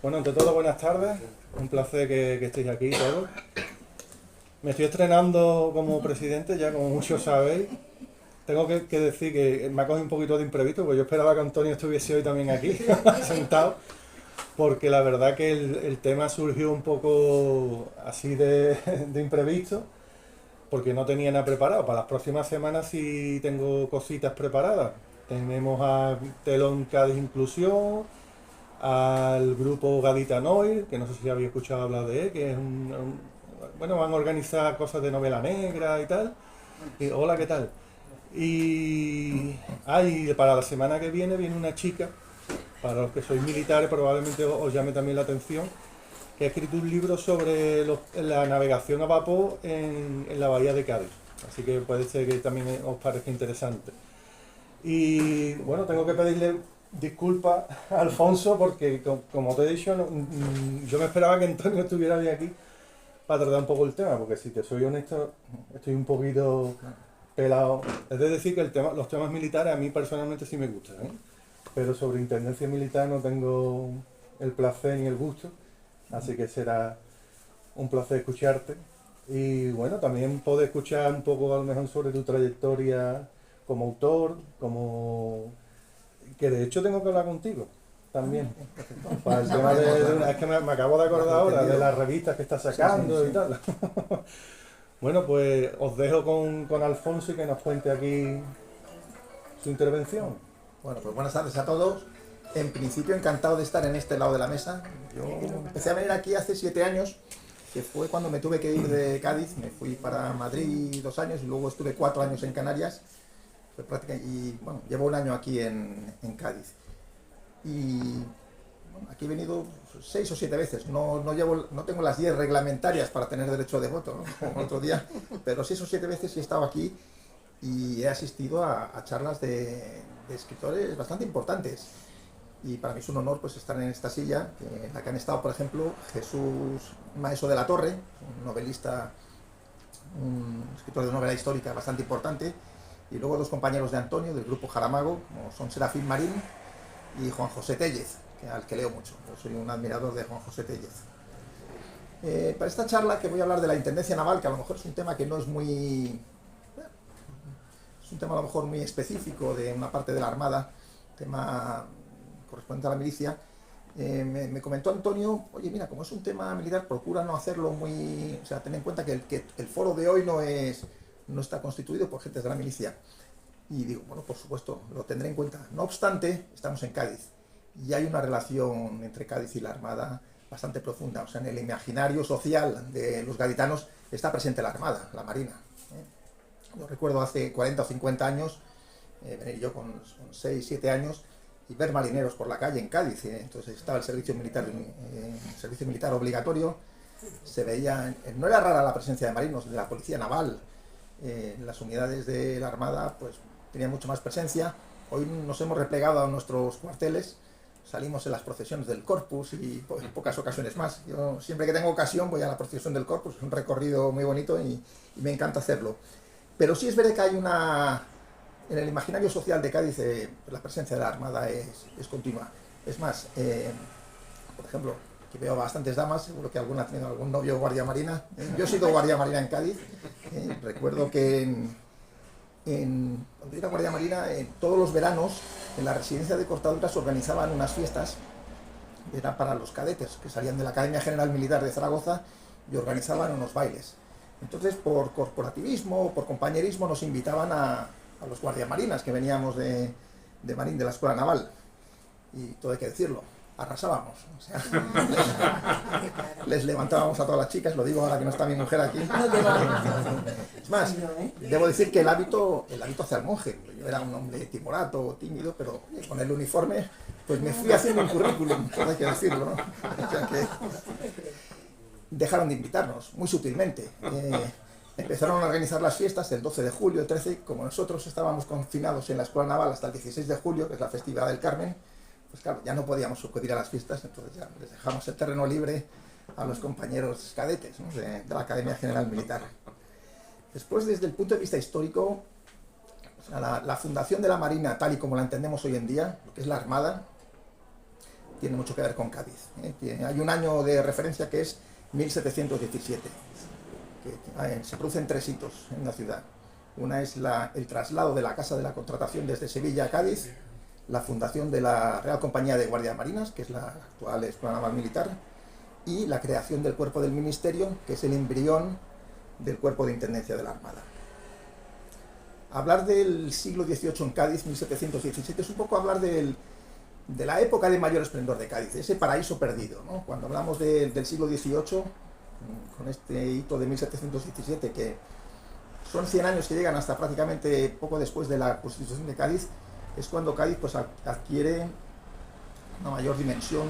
Bueno, ante todo, buenas tardes. Un placer que estéis aquí todos. Me estoy estrenando como presidente, ya como muchos sabéis. Tengo que decir que me ha cogido un poquito de imprevisto, porque yo esperaba que Antonio estuviese hoy también aquí, sentado, porque la verdad que el tema surgió un poco así de imprevisto, porque no tenía nada preparado. Para las próximas semanas sí tengo cositas preparadas. Tenemos a Telón Cádiz Inclusión, al grupo Gadita Noir, que no sé si habéis escuchado hablar de él, que es bueno, van a organizar cosas de novela negra y tal. Y, hola, ¿qué tal? Y para la semana que viene una chica, para los que sois militares probablemente os llame también la atención, que ha escrito un libro sobre la navegación a vapor en la bahía de Cádiz. Así que puede ser que también os parezca interesante. Y bueno, tengo que pedirle disculpas a Alfonso porque, como te he dicho, yo me esperaba que Antonio estuviera bien aquí para tratar un poco el tema, porque si te soy honesto, estoy un poquito pelado. Es decir, que los temas militares a mí personalmente sí me gustan, ¿eh? Pero sobre intendencia militar no tengo el placer ni el gusto, así que será un placer escucharte. Y bueno, también puedo escuchar un poco a lo mejor sobre tu trayectoria como autor, que de hecho tengo que hablar contigo también. Para el tema es que me acabo de acordar ahora de las revistas que está sacando y tal. Bueno, pues os dejo con Alfonso y que nos cuente aquí su intervención. Bueno, pues buenas tardes a todos. En principio encantado de estar en este lado de la mesa. Yo empecé a venir aquí hace 7 años, que fue cuando me tuve que ir de Cádiz. Me fui para Madrid 2 años y luego estuve 4 años en Canarias. Y bueno, llevo 1 año aquí en Cádiz. Y bueno, aquí he venido 6 o 7 veces. No tengo las 10 reglamentarias para tener derecho de voto, ¿no? Como otro día, pero 6 o 7 veces sí he estado aquí y he asistido a charlas de escritores bastante importantes. Y para mí es un honor pues estar en esta silla, en la que han estado, por ejemplo, Jesús Maeso de la Torre, un novelista, un escritor de novela histórica bastante importante, y luego 2 compañeros de Antonio, del grupo Jaramago, como son Serafín Marín y Juan José Tellez, al que leo mucho. Yo soy un admirador de Juan José Tellez. Para esta charla, que voy a hablar de la intendencia naval, que a lo mejor es un tema que no es muy... Es un tema a lo mejor muy específico de una parte de la Armada, tema correspondiente a la milicia. Me comentó Antonio, oye, mira, como es un tema militar, procura no hacerlo muy... O sea, ten en cuenta que el foro de hoy no está constituido por gentes de la milicia. Y digo, bueno, por supuesto, lo tendré en cuenta. No obstante, estamos en Cádiz y hay una relación entre Cádiz y la Armada bastante profunda. O sea, en el imaginario social de los gaditanos está presente la Armada, la Marina. Yo recuerdo hace 40 o 50 años, venir yo con 6, 7 años y ver marineros por la calle en Cádiz. Entonces estaba el servicio militar obligatorio. Se veía, no era rara la presencia de marinos, de la policía naval. Las unidades de la Armada pues tenían mucho más presencia. Hoy nos hemos replegado a nuestros cuarteles, salimos en las procesiones del Corpus y en pocas ocasiones más. Yo siempre que tengo ocasión voy a la procesión del Corpus, es un recorrido muy bonito y me encanta hacerlo. Pero sí es verdad que hay en el imaginario social de Cádiz, la presencia de la Armada es continua. Es más, por ejemplo, que veo bastantes damas, seguro que alguna ha tenido algún novio guardia marina. Yo he sido guardia marina en Cádiz. Recuerdo que cuando yo era guardia marina, todos los veranos, en la residencia de Cortaduras se organizaban unas fiestas, era para los cadetes, que salían de la Academia General Militar de Zaragoza y organizaban unos bailes. Entonces, por corporativismo, por compañerismo, nos invitaban a los guardiamarinas que veníamos de Marín, de la Escuela Naval. Y todo hay que decirlo, arrasábamos. O sea, les levantábamos a todas las chicas, lo digo ahora que no está mi mujer aquí. Es más, debo decir que el hábito hace al monje. Yo era un hombre timorato, tímido, pero con el uniforme pues me fui haciendo un currículum, todo hay que decirlo, ¿no? O sea que dejaron de invitarnos, muy sutilmente. Empezaron a organizar las fiestas el 12 de julio, el 13, como nosotros estábamos confinados en la Escuela Naval hasta el 16 de julio, que es la festividad del Carmen, pues claro, ya no podíamos acudir a las fiestas, entonces ya les dejamos el terreno libre a los compañeros cadetes, ¿no? de la Academia General Militar. Después, desde el punto de vista histórico, o sea, la fundación de la Marina, tal y como la entendemos hoy en día, lo que es la Armada, tiene mucho que ver con Cádiz. Hay un año de referencia que es 1717, que se producen 3 hitos en la ciudad. Una es el traslado de la Casa de la Contratación desde Sevilla a Cádiz, la fundación de la Real Compañía de Guardias Marinas, que es la actual Escuela Naval Militar, y la creación del Cuerpo del Ministerio, que es el embrión del Cuerpo de Intendencia de la Armada. Hablar del siglo XVIII en Cádiz, 1717, es un poco hablar de la época de mayor esplendor de Cádiz, ese paraíso perdido, ¿no? Cuando hablamos del siglo XVIII, con este hito de 1717, que son 100 años que llegan hasta prácticamente poco después de la Constitución de Cádiz, es cuando Cádiz pues, adquiere una mayor dimensión,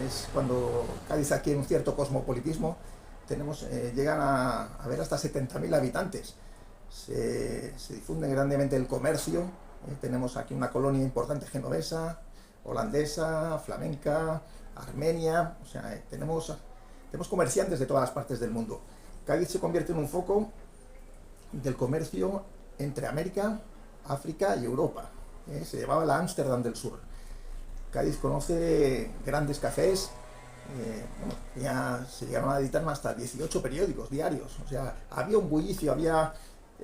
es cuando Cádiz adquiere un cierto cosmopolitismo. Llegan a haber hasta 70.000 habitantes, se difunde grandemente el comercio, tenemos aquí una colonia importante genovesa, holandesa, flamenca, armenia, o sea, tenemos comerciantes de todas las partes del mundo. Cádiz se convierte en un foco del comercio entre América, África y Europa. Se llamaba la Ámsterdam del Sur. Cádiz conoce grandes cafés, se llegaron a editar hasta 18 periódicos diarios, o sea, había un bullicio, era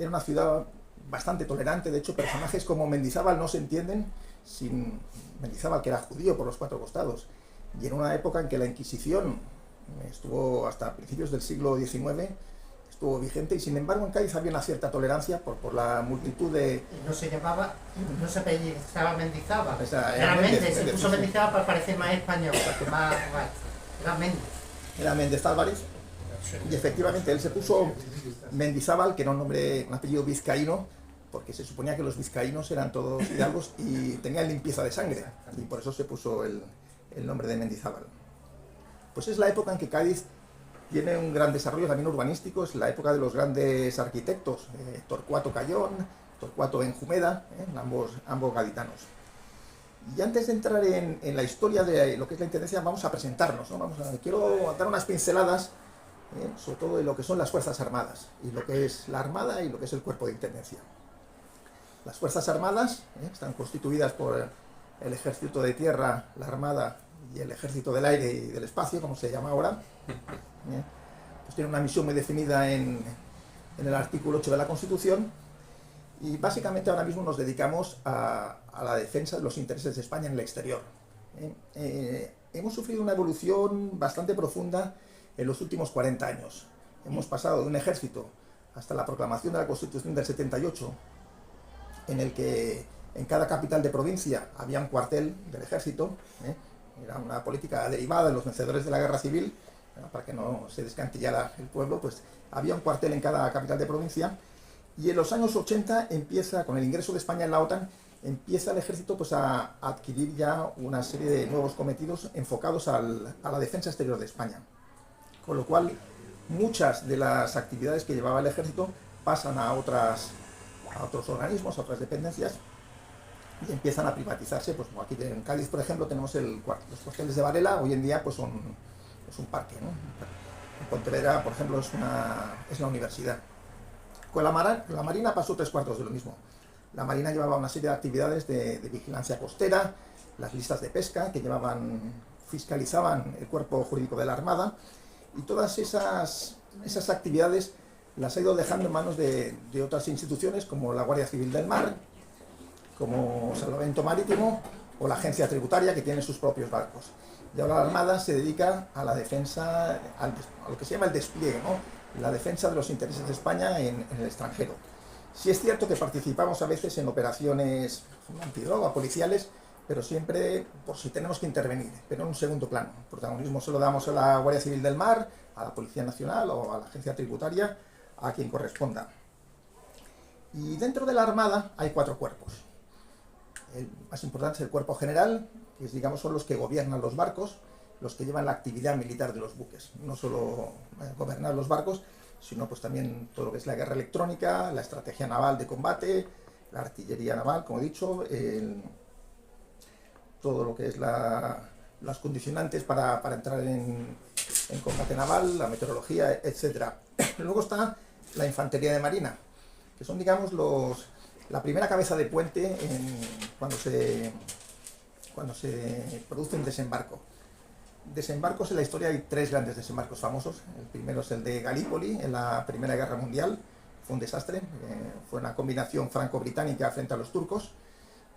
una ciudad bastante tolerante. De hecho, personajes como Mendizábal no se entienden sin Mendizábal, que era judío por los 4 costados, y en una época en que la Inquisición estuvo hasta principios del siglo XIX, estuvo vigente, y sin embargo en Cádiz había una cierta tolerancia por la multitud de... No se apellidaba Mendizábal, O sea, era Méndez, se Méndez, puso sí. Mendizábal para parecer más español, más guay. Era Méndez. Era Méndez Álvarez, y efectivamente él se puso Mendizábal, que era un apellido vizcaíno, porque se suponía que los vizcaínos eran todos hidalgos y tenían limpieza de sangre, y por eso se puso el nombre de Mendizábal. Pues es la época en que Cádiz tiene un gran desarrollo también urbanístico, es la época de los grandes arquitectos, Torcuato Cayón, Torcuato Benjumeda, ambos gaditanos. Y antes de entrar en la historia de lo que es la Intendencia, vamos a presentarnos, ¿no? Quiero dar unas pinceladas, sobre todo de lo que son las Fuerzas Armadas, y lo que es la Armada y lo que es el Cuerpo de Intendencia. Las Fuerzas Armadas están constituidas por el Ejército de Tierra, la Armada y el Ejército del Aire y del Espacio, como se llama ahora. Pues tiene una misión muy definida en el artículo 8 de la Constitución, y básicamente ahora mismo nos dedicamos a la defensa de los intereses de España en el exterior. Hemos sufrido una evolución bastante profunda en los últimos 40 años. Hemos pasado de un ejército hasta la proclamación de la Constitución del 78, en el que en cada capital de provincia había un cuartel del ejército. Era una política derivada de los vencedores de la guerra civil, para que no se descantillara el pueblo, pues había un cuartel en cada capital de provincia. Y en los años 80 empieza, con el ingreso de España en la OTAN, empieza el ejército pues a adquirir ya una serie de nuevos cometidos enfocados a la defensa exterior de España. Con lo cual, muchas de las actividades que llevaba el ejército pasan a otros organismos, a otras dependencias, y empiezan a privatizarse. Pues aquí en Cádiz, por ejemplo, tenemos los cuarteles de Varela, hoy en día pues es un parque, ¿no? En Pontevedra, por ejemplo, es la universidad. Con la Marina pasó 3/4 de lo mismo. La Marina llevaba una serie de actividades de vigilancia costera, las listas de pesca que fiscalizaban el cuerpo jurídico de la Armada, y todas esas actividades las ha ido dejando en manos de otras instituciones, como la Guardia Civil del Mar, como Salvamento Marítimo o la Agencia Tributaria, que tiene sus propios barcos. Y ahora la Armada se dedica a la defensa, a lo que se llama el despliegue, ¿no? La defensa de los intereses de España en el extranjero. Sí es cierto que participamos a veces en operaciones antidroga, policiales, pero siempre por si tenemos que intervenir, pero en un segundo plano. El protagonismo se lo damos a la Guardia Civil del Mar, a la Policía Nacional o a la Agencia Tributaria, a quien corresponda. Y dentro de la Armada hay 4 cuerpos. El más importante es el Cuerpo General, que digamos son los que gobiernan los barcos, los que llevan la actividad militar de los buques. No solo gobernar los barcos, sino pues también todo lo que es la guerra electrónica, la estrategia naval de combate, la artillería naval, como he dicho, todo lo que es las condicionantes para entrar en combate naval, la meteorología, etc. Luego está la infantería de marina, que son, digamos, la primera cabeza de puente cuando se cuando se produce un desembarco. Desembarcos en la historia hay 3 grandes desembarcos famosos. El primero es el de Galípoli en la Primera Guerra Mundial. Fue un desastre, fue una combinación franco-británica frente a los turcos.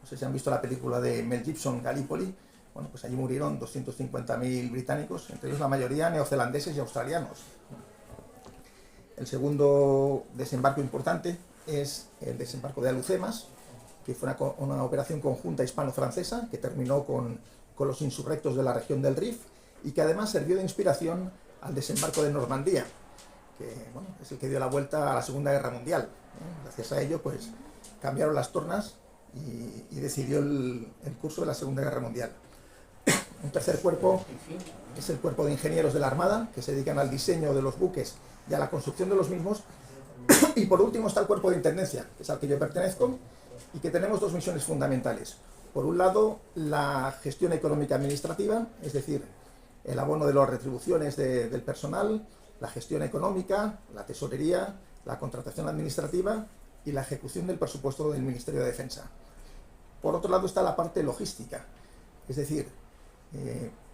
No sé si han visto la película de Mel Gibson, Galípoli. Bueno, pues allí murieron 250.000 británicos, entre ellos la mayoría neozelandeses y australianos. El segundo desembarco importante es el desembarco de Alhucemas, que fue una operación conjunta hispano-francesa que terminó con los insurrectos de la región del Rif y que además sirvió de inspiración al desembarco de Normandía, que bueno, es el que dio la vuelta a la Segunda Guerra Mundial. Gracias a ello, pues cambiaron las tornas y decidió el curso de la Segunda Guerra Mundial. Un tercer cuerpo es el cuerpo de ingenieros de la Armada, que se dedican al diseño de los buques y a la construcción de los mismos. Y por último está el cuerpo de intendencia, que es al que yo pertenezco, y que tenemos 2 misiones fundamentales. Por un lado, la gestión económica administrativa, es decir, el abono de las retribuciones del personal, la gestión económica, la tesorería, la contratación administrativa y la ejecución del presupuesto del Ministerio de Defensa. Por otro lado está la parte logística, es decir,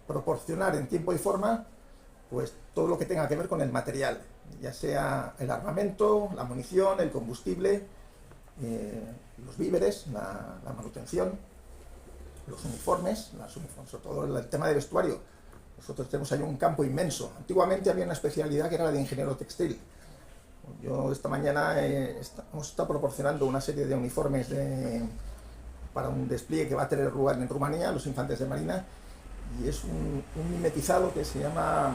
proporcionar en tiempo y forma pues todo lo que tenga que ver con el material, ya sea el armamento, la munición, el combustible, los víveres, la manutención, los uniformes, sobre todo el tema de vestuario. Nosotros tenemos ahí un campo inmenso. Antiguamente había una especialidad que era la de ingeniero textil. Yo esta mañana hemos estado proporcionando una serie de uniformes para un despliegue que va a tener lugar en Rumanía, los infantes de marina, y es un mimetizado que se llama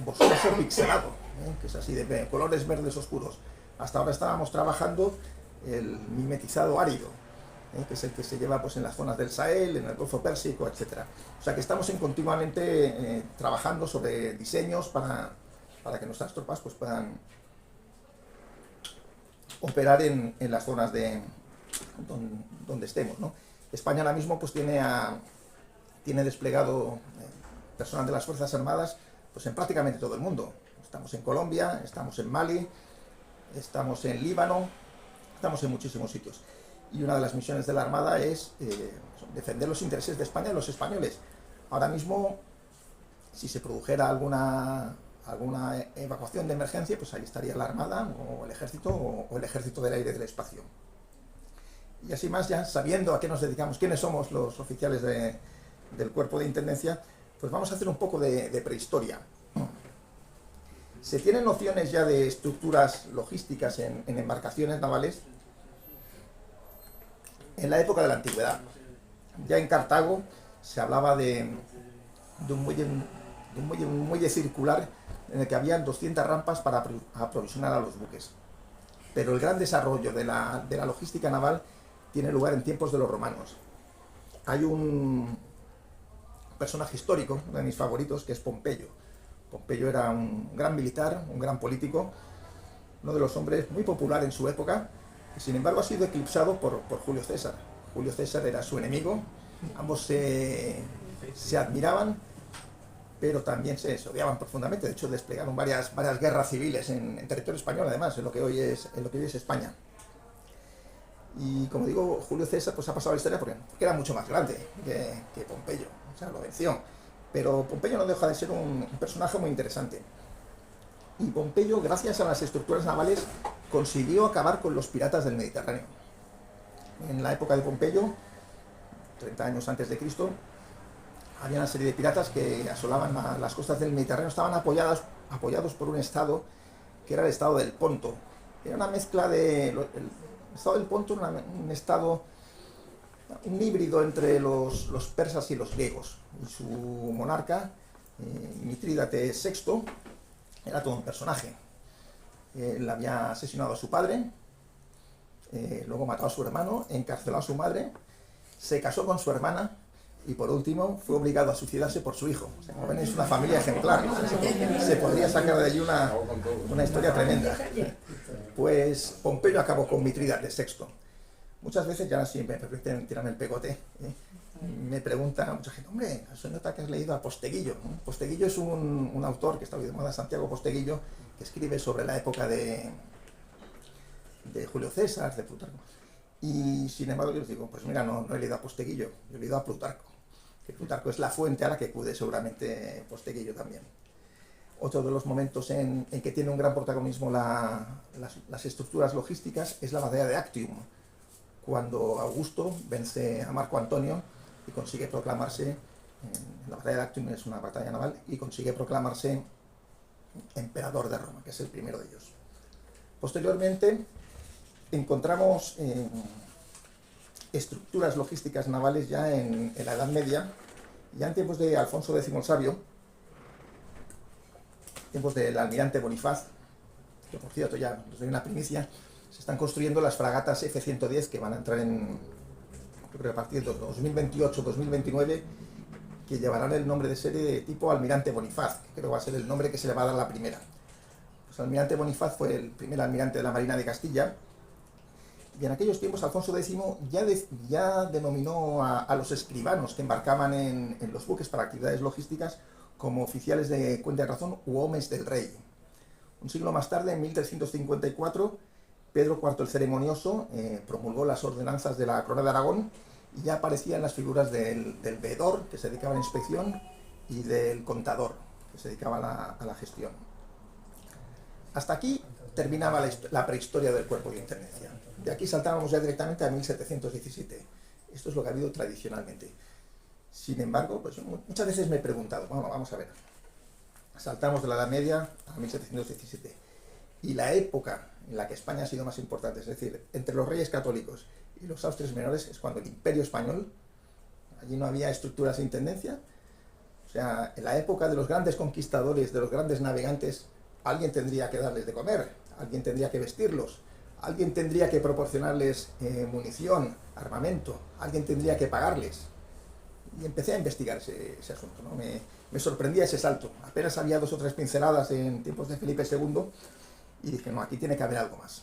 boscoso pixelado, que es así de colores verdes oscuros. Hasta ahora estábamos trabajando el mimetizado árido, que es el que se lleva pues en las zonas del Sahel, en el Golfo Pérsico, etc. O sea que estamos continuamente trabajando sobre diseños para que nuestras tropas pues puedan operar en las zonas donde estemos, ¿no? España ahora mismo pues tiene desplegado personal de las Fuerzas Armadas pues en prácticamente todo el mundo. Estamos en Colombia, estamos en Mali, estamos en Líbano, estamos en muchísimos sitios. Y una de las misiones de la Armada es defender los intereses de España y los españoles. Ahora mismo, si se produjera alguna evacuación de emergencia, pues ahí estaría la Armada o el Ejército del Aire y del Espacio. Y así más, ya sabiendo a qué nos dedicamos, quiénes somos los oficiales del Cuerpo de Intendencia, pues vamos a hacer un poco de prehistoria. Se tienen nociones ya de estructuras logísticas en embarcaciones navales en la época de la Antigüedad. Ya en Cartago se hablaba de un muelle circular en el que habían 200 rampas para aprovisionar a los buques. Pero el gran desarrollo de la logística naval tiene lugar en tiempos de los romanos. Hay un personaje histórico, uno de mis favoritos, que es Pompeyo. Pompeyo era un gran militar, un gran político, uno de los hombres muy popular en su época, y sin embargo ha sido eclipsado por Julio César. Julio César era su enemigo, ambos se admiraban, pero también se odiaban profundamente. De hecho, desplegaron varias guerras civiles en territorio español, además, en lo que hoy es España. Y como digo, Julio César pues ha pasado a la historia porque era mucho más grande que Pompeyo, o sea, lo venció. Pero Pompeyo no deja de ser un personaje muy interesante. Y Pompeyo, gracias a las estructuras navales, consiguió acabar con los piratas del Mediterráneo. En la época de Pompeyo, 30 años antes de Cristo, había una serie de piratas que asolaban las costas del Mediterráneo. Estaban apoyados por un estado que era el estado del Ponto. Era una mezcla el estado del Ponto, un híbrido entre los persas y los griegos. Y su monarca, Mitrídates VI, era todo un personaje. Él había asesinado a su padre, luego mató a su hermano, encarceló a su madre, se casó con su hermana y por último fue obligado a suicidarse por su hijo. O sea, como ven, es una familia ejemplar. O sea, se podría sacar de allí una historia tremenda. Pues Pompeyo acabó con Mitrídates VI. Muchas veces, ya así me permiten tirarme el pegote, me pregunta mucha gente, hombre, se nota que has leído a Posteguillo. Posteguillo es un autor que está hoy de moda, Santiago Posteguillo, que escribe sobre la época de Julio César, de Plutarco. Y sin embargo yo les digo, pues mira, no he leído a Posteguillo, yo he leído a Plutarco, que Plutarco es la fuente a la que acude seguramente Posteguillo también. Otro de los momentos en que tiene un gran protagonismo las estructuras logísticas es la batalla de Actium, cuando Augusto vence a Marco Antonio y consigue proclamarse, la batalla de Actium es una batalla naval, y consigue proclamarse emperador de Roma, que es el primero de ellos. Posteriormente encontramos estructuras logísticas navales ya en la Edad Media, ya en tiempos de Alfonso X el Sabio, tiempos del almirante Bonifaz, que por cierto ya os doy una primicia, se están construyendo las fragatas F-110 que van a entrar yo creo, a partir de 2028-2029, que llevarán el nombre de serie de tipo Almirante Bonifaz, que creo va a ser el nombre que se le va a dar a la primera. Pues Almirante Bonifaz fue el primer almirante de la Marina de Castilla, y en aquellos tiempos Alfonso X ya denominó a los escribanos que embarcaban en los buques para actividades logísticas como oficiales de cuenta de razón u homes del rey. Un siglo más tarde, en 1354, Pedro IV el Ceremonioso promulgó las ordenanzas de la Corona de Aragón, y ya aparecían las figuras del veedor, que se dedicaba a la inspección, y del contador, que se dedicaba a la gestión. Hasta aquí terminaba la prehistoria del cuerpo de intendencia. De aquí saltábamos ya directamente a 1717. Esto es lo que ha habido tradicionalmente. Sin embargo, pues muchas veces me he preguntado, bueno, vamos a ver, saltamos de la Edad Media a 1717, y la época en la que España ha sido más importante, es decir, entre los reyes católicos y los Austrias menores, es cuando el Imperio Español, allí no había estructuras de intendencia. O sea, en la época de los grandes conquistadores, de los grandes navegantes, alguien tendría que darles de comer, alguien tendría que vestirlos, alguien tendría que proporcionarles munición, armamento, alguien tendría que pagarles. Y empecé a investigar ese asunto, ¿no? Me sorprendía ese salto. Apenas había 2 o 3 pinceladas en tiempos de Felipe II, y dije, no, aquí tiene que haber algo más.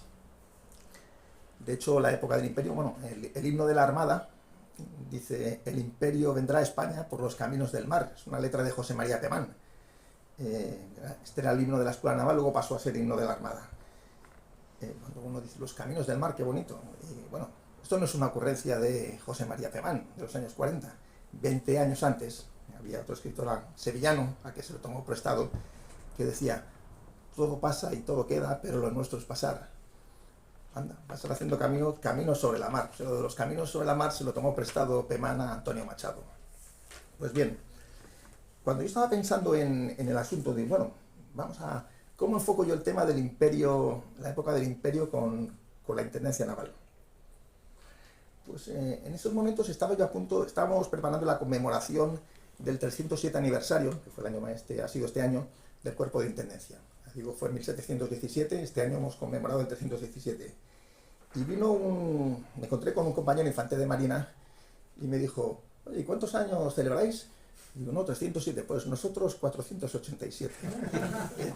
De hecho, la época del Imperio, bueno, el himno de la Armada dice: el Imperio vendrá a España por los caminos del mar. Es una letra de José María Pemán. Este era el himno de la Escuela Naval, luego pasó a ser himno de la Armada. Cuando uno dice los caminos del mar, qué bonito. Y bueno, esto no es una ocurrencia de José María Pemán, de los años 40. 20 años antes, había otro escritor sevillano, a que se lo tomó prestado, que decía: todo pasa y todo queda, pero lo nuestro es pasar. Anda, va a estar haciendo caminos sobre la mar. O sea, lo de los caminos sobre la mar se lo tomó prestado Pemán a Antonio Machado. Pues bien, cuando yo estaba pensando en el asunto de, bueno, ¿cómo enfoco yo el tema del imperio, la época del imperio con la intendencia naval? Pues en esos momentos estábamos preparando la conmemoración del 307 aniversario, que fue el año ha sido este año, del cuerpo de intendencia. Digo, fue en 1717, este año hemos conmemorado el 317. Y me encontré con un compañero infante de marina y me dijo: oye, ¿cuántos años celebráis? Y digo, no, 307, pues nosotros 487.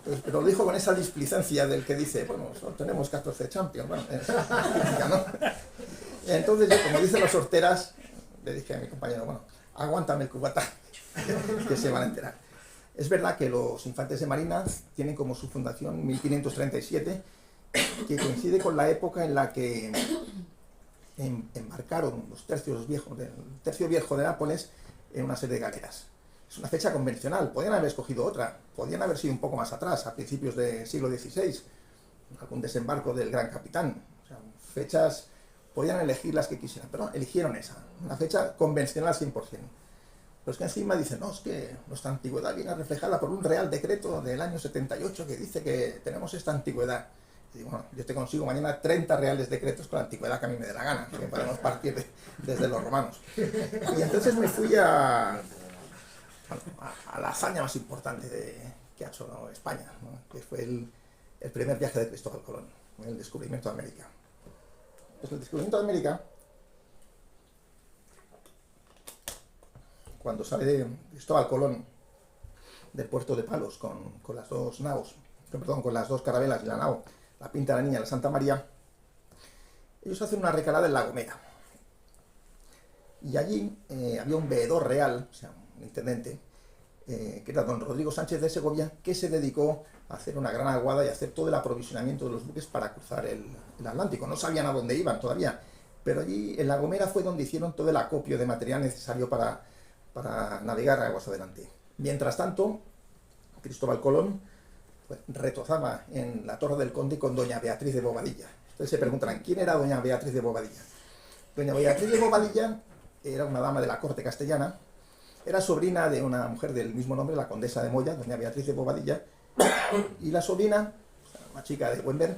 Pues, pero lo dijo con esa displicencia del que dice, bueno, solo tenemos 14 Champions. Bueno, ¿no? Entonces yo, como dicen los horteras, le dije a mi compañero, bueno, aguántame el cubata, que se van a enterar. Es verdad que los infantes de marina tienen como su fundación 1537, que coincide con la época en la que embarcaron los tercios viejos, del tercio viejo de Nápoles, en una serie de galeras. Es una fecha convencional, podían haber escogido otra, podían haber sido un poco más atrás, a principios del siglo XVI, algún desembarco del Gran Capitán. O sea, fechas, podían elegir las que quisieran, pero no, eligieron esa, una fecha convencional 100%. Pero es que encima dicen, no, es que nuestra antigüedad viene reflejada por un real decreto del año 78 que dice que tenemos esta antigüedad. Y digo, bueno, yo te consigo mañana 30 reales decretos con la antigüedad que a mí me dé la gana, que podemos partir desde los romanos. Y entonces me fui a la hazaña más importante que ha hecho España, ¿no? Que fue el primer viaje de Cristóbal Colón, el descubrimiento de América. Pues el descubrimiento de América, cuando sale Cristóbal Colón del puerto de Palos con las dos naos, con las dos carabelas y la nao, la Pinta de la Niña y la Santa María, ellos hacen una recalada en La Gomera. Y allí había un veedor real, o sea, un intendente, que era don Rodrigo Sánchez de Segovia, que se dedicó a hacer una gran aguada y a hacer todo el aprovisionamiento de los buques para cruzar el Atlántico. No sabían a dónde iban todavía, Pero allí en La Gomera fue donde hicieron todo el acopio de material necesario para navegar aguas adelante. Mientras tanto, Cristóbal Colón pues, retozaba en la Torre del Conde con doña Beatriz de Bobadilla. Entonces se preguntarán, ¿quién era doña Beatriz de Bobadilla? Doña Beatriz de Bobadilla era una dama de la corte castellana, era sobrina de una mujer del mismo nombre, la condesa de Moya, doña Beatriz de Bobadilla, y la sobrina, una chica de buen ver,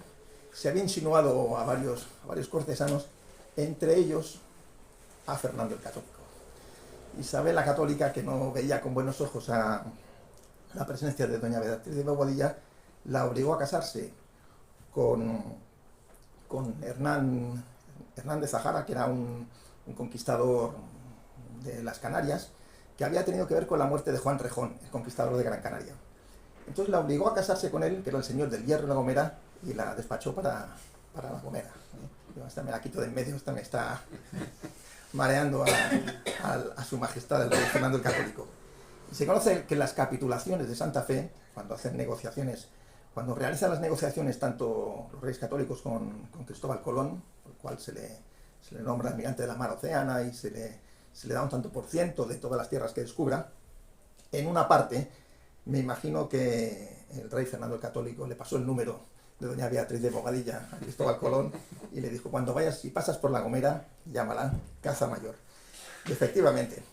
se había insinuado a varios cortesanos, entre ellos a Fernando el Católico. Isabel la Católica, que no veía con buenos ojos a la presencia de doña Beatriz de Bobadilla, la obligó a casarse con Hernán de Zahara, que era un conquistador de las Canarias, que había tenido que ver con la muerte de Juan Rejón, el conquistador de Gran Canaria. Entonces la obligó a casarse con él, que era el señor del Hierro de La Gomera, y la despachó para La Gomera. Yo esta me la quito de en medio, esta me está mareando a su majestad el rey Fernando el Católico. Y se conoce que las capitulaciones de Santa Fe, cuando hacen negociaciones, cuando realizan las negociaciones tanto los reyes católicos con Cristóbal Colón, por el cual se le nombra almirante de la mar Océana y se le da un tanto por ciento de todas las tierras que descubra, en una parte, me imagino que el rey Fernando el Católico le pasó el número de doña Beatriz de Bobadilla a Cristóbal Colón y le dijo, cuando vayas y pasas por La Gomera, llámala Caza Mayor. Y efectivamente,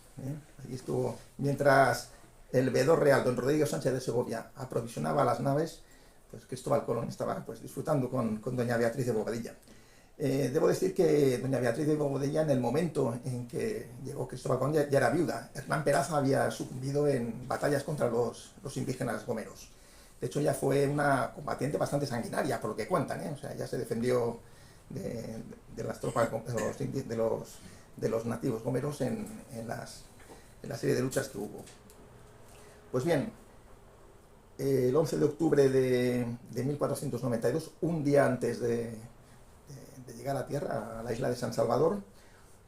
allí estuvo, mientras el veedor real, don Rodrigo Sánchez de Segovia, aprovisionaba las naves, pues Cristóbal Colón estaba pues, disfrutando con doña Beatriz de Bobadilla. Debo decir que doña Beatriz de Bobadilla, en el momento en que llegó Cristóbal Colón, ya era viuda. Hernán Peraza había sucumbido en batallas contra los indígenas gomeros. De hecho, ella fue una combatiente bastante sanguinaria, por lo que cuentan, O sea, ella se defendió de las tropas de los nativos gomeros en la serie de luchas que hubo. Pues bien, el 11 de octubre de 1492, un día antes de llegar a tierra, a la isla de San Salvador,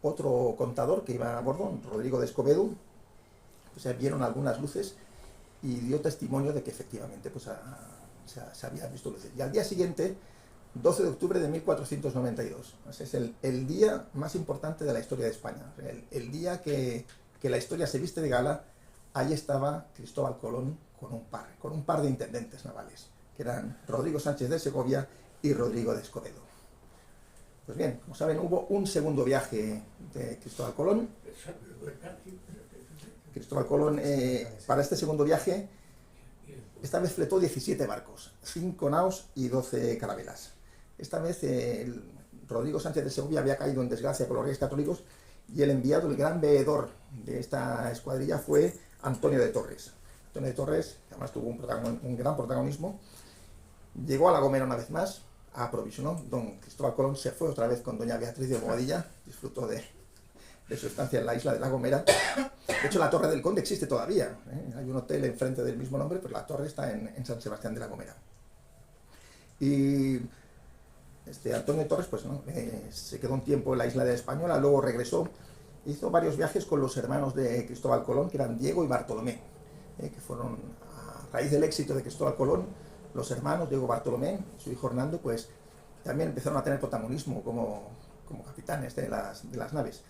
otro contador que iba a bordo, Rodrigo de Escobedo, pues vieron algunas luces y dio testimonio de que efectivamente pues, se habían visto luces. Y al día siguiente, 12 de octubre de 1492, es el día más importante de la historia de España, el día que la historia se viste de gala. Ahí estaba Cristóbal Colón con un par de intendentes navales, que eran Rodrigo Sánchez de Segovia y Rodrigo de Escobedo. Pues bien, como saben, hubo un segundo viaje de Cristóbal Colón. Cristóbal Colón, para este segundo viaje, esta vez fletó 17 barcos, 5 naos y 12 carabelas. Esta vez Rodrigo Sánchez de Segovia había caído en desgracia con los reyes católicos y el enviado, el gran veedor de esta escuadrilla fue Antonio de Torres. Antonio de Torres, que además tuvo un gran protagonismo, llegó a La Gomera una vez más, aprovisionó. Don Cristóbal Colón se fue otra vez con doña Beatriz de Bobadilla, disfrutó de su estancia en la isla de La Gomera. De hecho, la Torre del Conde existe todavía. Hay un hotel enfrente del mismo nombre, pero la torre está en San Sebastián de La Gomera. Y Antonio de Torres pues, se quedó un tiempo en la isla de la Española, luego regresó, hizo varios viajes con los hermanos de Cristóbal Colón, que eran Diego y Bartolomé, que fueron, a raíz del éxito de Cristóbal Colón, los hermanos Diego Bartolomé, su hijo Hernando, pues también empezaron a tener protagonismo como capitanes de las naves.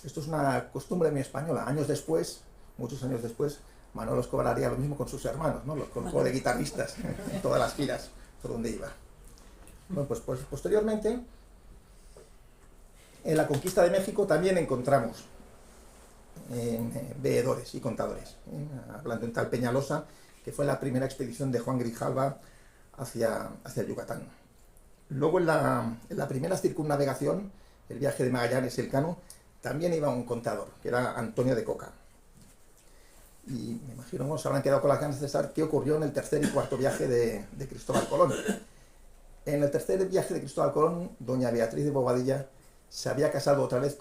Esto es una costumbre muy española. Años después, muchos años después, Manolo Escobar haría lo mismo con sus hermanos, ¿no? Los colocó de guitarristas en todas las giras por donde iba. Bueno, pues posteriormente, en la conquista de México también encontramos veedores y contadores. Hablando en tal Peñalosa, que fue la primera expedición de Juan Grijalva hacia Yucatán. Luego en la primera circunnavegación, el viaje de Magallanes y Elcano, también iba un contador, que era Antonio de Coca. Y me imagino que se habrán quedado con las ganas de saber qué ocurrió en el tercer y cuarto viaje de Cristóbal Colón. En el tercer viaje de Cristóbal Colón, doña Beatriz de Bobadilla se había casado otra vez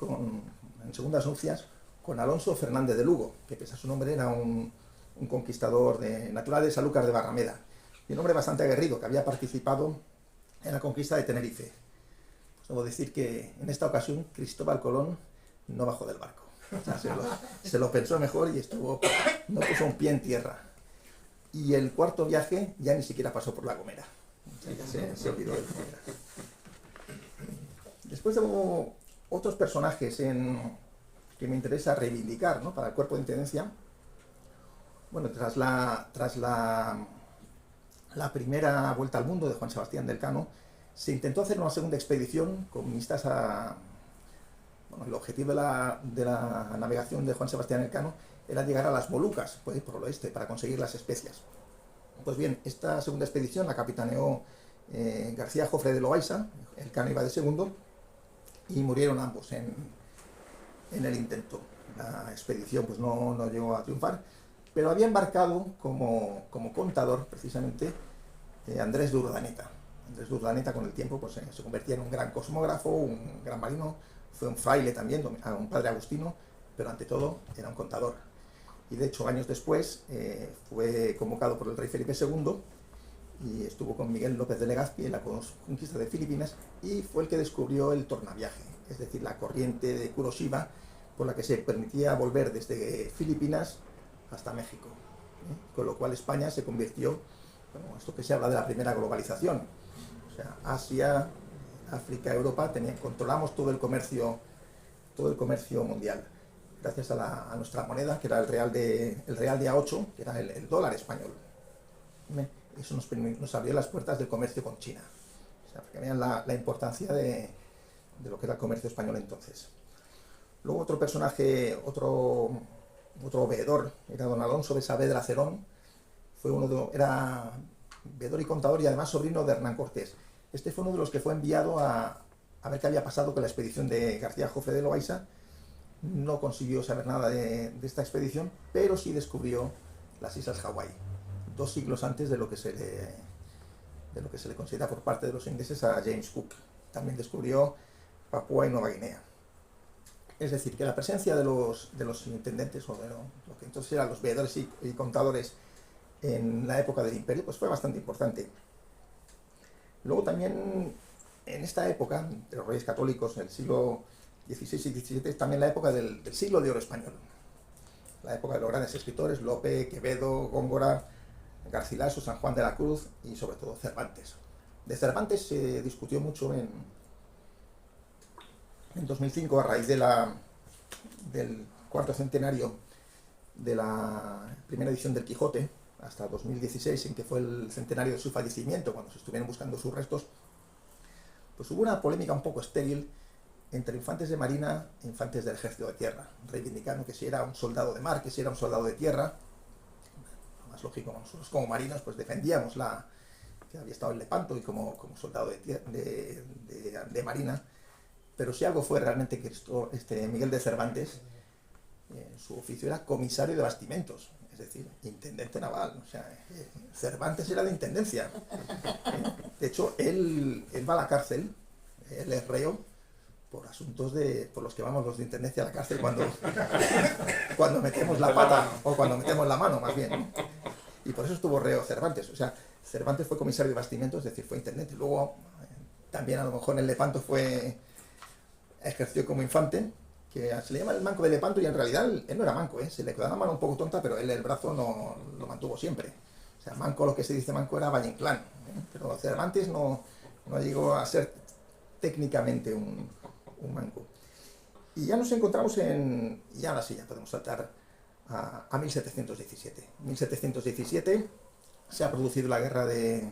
en segundas nupcias con Alonso Fernández de Lugo, que pese a su nombre era un conquistador natural de Sanlúcar de Barrameda, y un hombre bastante aguerrido que había participado en la conquista de Tenerife. Pues debo decir que en esta ocasión Cristóbal Colón no bajó del barco. O sea, se lo pensó mejor y no puso un pie en tierra. Y el cuarto viaje ya ni siquiera pasó por La Gomera. O sea, ya se olvidó de La Gomera. Después debo Otros personajes que me interesa reivindicar, ¿no?, para el cuerpo de intendencia. Bueno, tras la primera vuelta al mundo de Juan Sebastián del Cano, se intentó hacer una segunda expedición con vistas a... Bueno, el objetivo de la navegación de Juan Sebastián Elcano era llegar a las Molucas, pues, por el oeste, para conseguir las especias. Pues bien, esta segunda expedición la capitaneó García Jofre de Loaysa. Elcano iba de segundo, y murieron ambos en el intento. La expedición pues no llegó a triunfar, pero había embarcado como contador, precisamente, Andrés de Urdaneta. Andrés de Urdaneta, con el tiempo, pues, se convertía en un gran cosmógrafo, un gran marino. Fue un fraile también, un padre agustino, pero ante todo era un contador. Y de hecho, años después, fue convocado por el rey Felipe II y estuvo con Miguel López de Legazpi en la conquista de Filipinas, y fue el que descubrió el tornaviaje, es decir, la corriente de Kuroshima por la que se permitía volver desde Filipinas hasta México. Con lo cual España se convirtió, bueno, esto que se habla de la primera globalización, o sea, Asia, África, Europa, controlamos todo el comercio mundial, gracias a nuestra moneda, que era el real de A8, que era el dólar español. Eso nos abrió las puertas del comercio con China. O sea, que vean la importancia de lo que era el comercio español entonces. Luego otro personaje, otro veedor, era don Alonso de Saavedra Cerón. Era veedor y contador, y además sobrino de Hernán Cortés. Este fue uno de los que fue enviado a ver qué había pasado con la expedición de García Jofre de Loaysa. No consiguió saber nada de esta expedición, pero sí descubrió las Islas Hawái, 2 siglos antes de lo que se le considera por parte de los ingleses a James Cook. También descubrió Papúa y Nueva Guinea. Es decir, que la presencia de los intendentes, o de lo que entonces eran los veedores y contadores en la época del Imperio, pues fue bastante importante. Luego también, en esta época de los reyes católicos, en el siglo XVI y XVII, es también la época del siglo de oro español. La época de los grandes escritores, Lope, Quevedo, Góngora, Garcilaso, San Juan de la Cruz y sobre todo Cervantes. De Cervantes se discutió mucho en 2005, a raíz del cuarto centenario de la primera edición del Quijote, hasta 2016, en que fue el centenario de su fallecimiento, cuando se estuvieron buscando sus restos. Pues hubo una polémica un poco estéril entre infantes de marina e infantes del ejército de tierra, reivindicando que si era un soldado de mar, que si era un soldado de tierra. Lo más lógico, nosotros como marinos pues defendíamos que había estado en Lepanto y como soldado de marina. Pero si algo fue realmente que Miguel de Cervantes, su oficio era comisario de bastimentos, es decir, intendente naval. O sea, Cervantes era de intendencia. De hecho, él va a la cárcel, él es reo por asuntos por los que vamos los de intendencia a la cárcel cuando metemos la pata, o cuando metemos la mano, más bien. Y por eso estuvo reo Cervantes. O sea, Cervantes fue comisario de bastimentos, es decir, fue intendente. Luego, también a lo mejor en el Lepanto ejerció como infante, que se le llama el manco de Lepanto, y en realidad él no era manco, se le quedaba la mano un poco tonta, pero él el brazo no lo mantuvo siempre. O sea, manco, lo que se dice manco, era Valle Inclán, pero Cervantes no llegó a ser técnicamente un manco. Y ya nos encontramos y ahora sí, ya podemos saltar a 1717. 1717 se ha producido la guerra de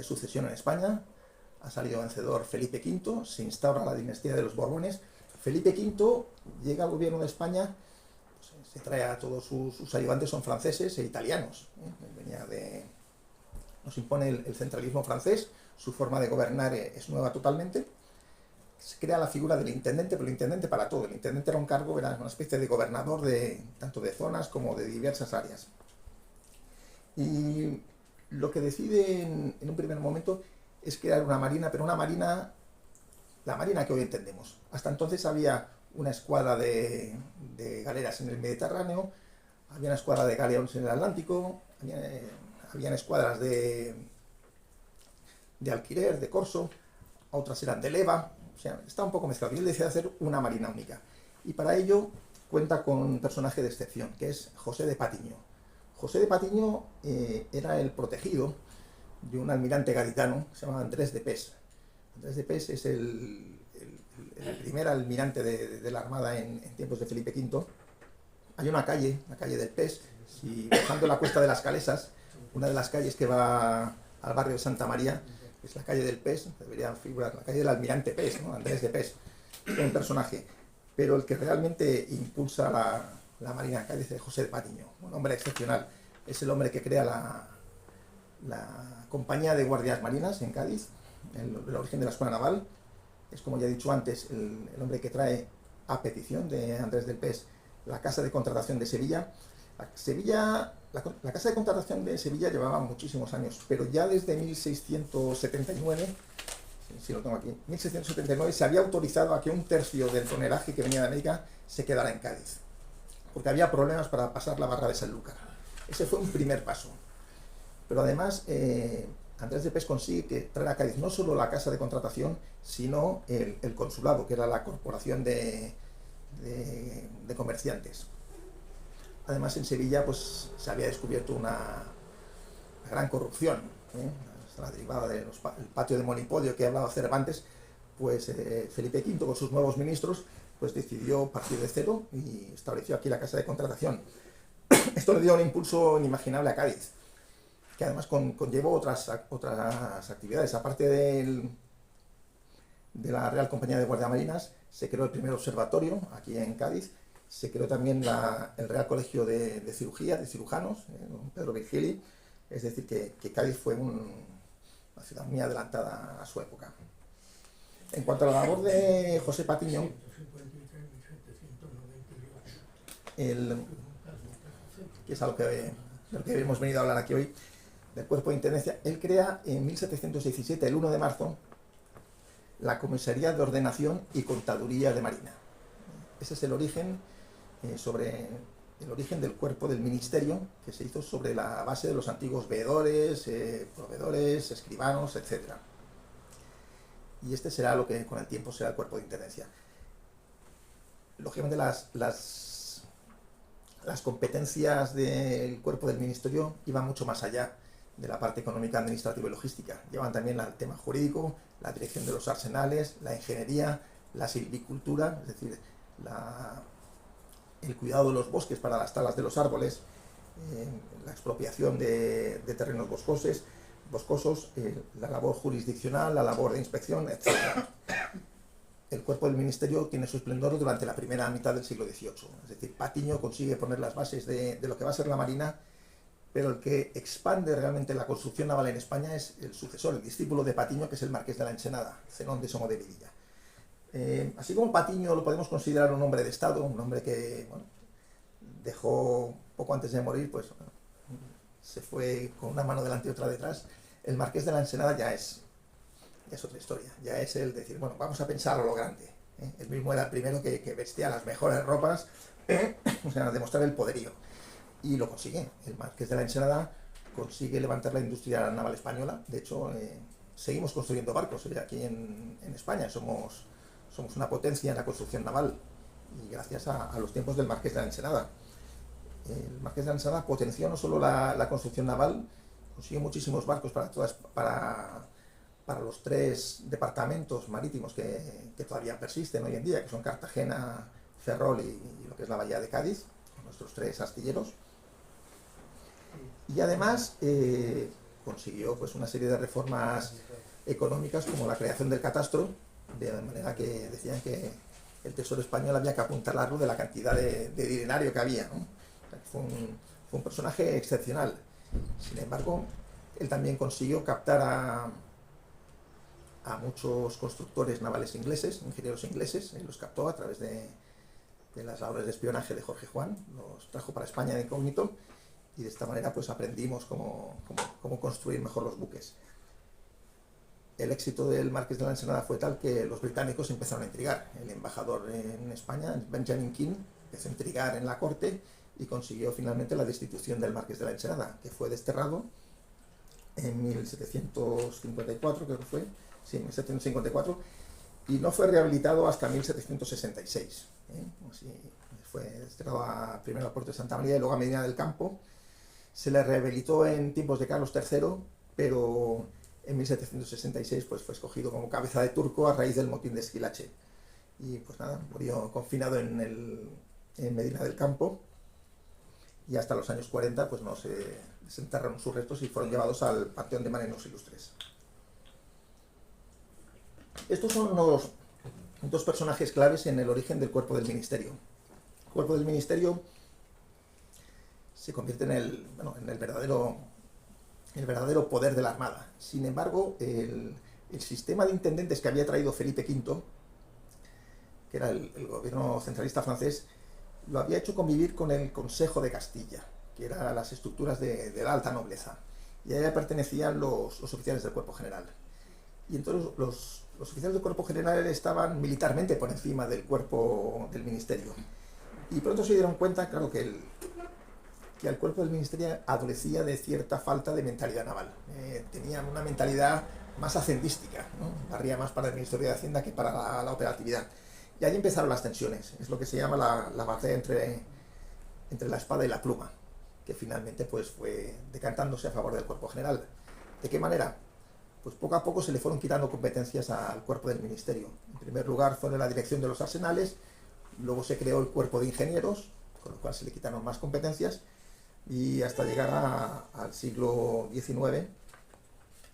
sucesión en España. Ha salido vencedor Felipe V, se instaura la dinastía de los Borbones. Felipe V llega al gobierno de España, pues, se trae a todos sus ayudantes, son franceses e italianos. Nos impone el centralismo francés, su forma de gobernar es nueva totalmente. Se crea la figura del intendente, pero el intendente para todo. El intendente era un cargo, era una especie de gobernador tanto de zonas como de diversas áreas. Y lo que decide en un primer momento es crear una marina, pero la marina que hoy entendemos. Hasta entonces había una escuadra de galeras en el Mediterráneo, había una escuadra de galeones en el Atlántico, habían escuadras de alquiler, de corso, otras eran de leva. O sea, está un poco mezclado. Y él decide hacer una marina única. Y para ello cuenta con un personaje de excepción, que es José de Patiño. José de Patiño era el protegido de un almirante gaditano que se llamaba Andrés de Pes. Andrés de Pes es el el primer almirante de la Armada en tiempos de Felipe V. Hay una calle, la calle del Pes, si bajando la cuesta de las Calesas, una de las calles que va al barrio de Santa María, es la calle del Pes, debería figurar la calle del almirante Pes, ¿no? Andrés de Pes, es un personaje, pero el que realmente impulsa la Marina de Cádiz es José de Patiño, un hombre excepcional, es el hombre que crea la compañía de guardias marinas en Cádiz, el origen de la escuela naval, es como ya he dicho antes, el hombre que trae a petición de Andrés del Pes la Casa de Contratación de Sevilla. La Casa de Contratación de Sevilla llevaba muchísimos años, pero ya desde 1679, si lo tengo aquí, 1679 se había autorizado a que un tercio del tonelaje que venía de América se quedara en Cádiz, porque había problemas para pasar la barra de Sanlúcar. Ese fue un primer paso. Pero además, Andrés de Pes consigue traer a Cádiz no solo la Casa de Contratación, sino el consulado, que era la corporación de comerciantes. Además, en Sevilla pues, se había descubierto una gran corrupción, la derivada del patio de Monipodio que hablaba Cervantes. Pues Felipe V, con sus nuevos ministros, pues decidió partir de cero y estableció aquí la Casa de Contratación. Esto le dio un impulso inimaginable a Cádiz, que además conllevó otras actividades. Aparte de la Real Compañía de Guardiamarinas, se creó el primer observatorio aquí en Cádiz, se creó también el Real Colegio de Cirugía, de cirujanos, don Pedro Virgili, es decir, que Cádiz fue una ciudad muy adelantada a su época. En cuanto a la labor de José Patiño, que es a lo que hemos venido a hablar aquí hoy, del Cuerpo de Intendencia, él crea en 1717, el 1 de marzo, la Comisaría de Ordenación y Contaduría de Marina. Ese es el origen, sobre el origen del cuerpo del ministerio, que se hizo sobre la base de los antiguos veedores, proveedores, escribanos, etc. Y este será lo que con el tiempo será el Cuerpo de Intendencia. Lógicamente las competencias del cuerpo del ministerio iban mucho más allá de la parte económica, administrativa y logística. Llevan también al tema jurídico, la dirección de los arsenales, la ingeniería, la silvicultura, es decir, el cuidado de los bosques para las talas de los árboles, la expropiación de terrenos boscosos, la labor jurisdiccional, la labor de inspección, etc. El cuerpo del ministerio tiene su esplendor durante la primera mitad del siglo XVIII. Es decir, Patiño consigue poner las bases de lo que va a ser la Marina, pero el que expande realmente la construcción naval en España es el sucesor, el discípulo de Patiño, que es el Marqués de la Ensenada, Zenón de Somo de Vidilla. Así como Patiño lo podemos considerar un hombre de Estado, un hombre que dejó poco antes de morir, pues se fue con una mano delante y otra detrás, el Marqués de la Ensenada ya es otra historia, ya es el decir, bueno, vamos a pensar a lo grande. Él mismo era el primero que vestía las mejores ropas, o sea, demostrar el poderío. Y lo consigue. El Marqués de la Ensenada consigue levantar la industria naval española. De hecho, seguimos construyendo barcos aquí en España. Somos una potencia en la construcción naval. Y gracias a los tiempos del Marqués de la Ensenada. El Marqués de la Ensenada potenció no solo la construcción naval, consiguió muchísimos barcos para los 3 departamentos marítimos que todavía persisten hoy en día, que son Cartagena, Ferrol y lo que es la Bahía de Cádiz, nuestros 3 astilleros. Y además consiguió pues, una serie de reformas económicas, como la creación del catastro, de manera que decían que el Tesoro español había que apuntalarlo de la cantidad de dinero que había, ¿no? O sea, fue un personaje excepcional. Sin embargo, él también consiguió captar a muchos constructores navales ingleses, ingenieros ingleses, él los captó a través de las labores de espionaje de Jorge Juan, los trajo para España de incógnito, y de esta manera pues aprendimos cómo construir mejor los buques. El éxito del Marqués de la Ensenada fue tal que los británicos empezaron a intrigar. El embajador en España, Benjamin King, empezó a intrigar en la corte y consiguió finalmente la destitución del Marqués de la Ensenada, que fue desterrado en 1754, creo que fue, sí, 1754, y no fue rehabilitado hasta 1766. Así, fue desterrado primero al puerto de Santa María y luego a Medina del Campo. Se le rehabilitó en tiempos de Carlos III, pero en 1766 pues, fue escogido como cabeza de turco a raíz del motín de Esquilache. y pues nada, murió confinado en Medina del Campo, y hasta los años 40 pues no se desenterraron sus restos y fueron llevados al Panteón de Marinos Ilustres. Estos son los dos personajes claves en el origen del cuerpo del ministerio. El cuerpo del ministerio se convierte en el verdadero poder de la Armada. Sin embargo, el sistema de intendentes que había traído Felipe V, que era el gobierno centralista francés, lo había hecho convivir con el Consejo de Castilla, que eran las estructuras de la alta nobleza, y a ella pertenecían los oficiales del cuerpo general. Y entonces los oficiales del cuerpo general estaban militarmente por encima del cuerpo del ministerio. Y pronto se dieron cuenta, claro, que el cuerpo del ministerio adolecía de cierta falta de mentalidad naval. Tenían una mentalidad más hacendística, ¿no? Barría más para el Ministerio de Hacienda que para la operatividad. Y ahí empezaron las tensiones. Es lo que se llama la batalla entre la espada y la pluma, que finalmente pues fue decantándose a favor del cuerpo general. ¿De qué manera? Pues poco a poco se le fueron quitando competencias al cuerpo del ministerio. En primer lugar fue la dirección de los arsenales, luego se creó el cuerpo de ingenieros, con lo cual se le quitaron más competencias, y hasta llegar al siglo XIX,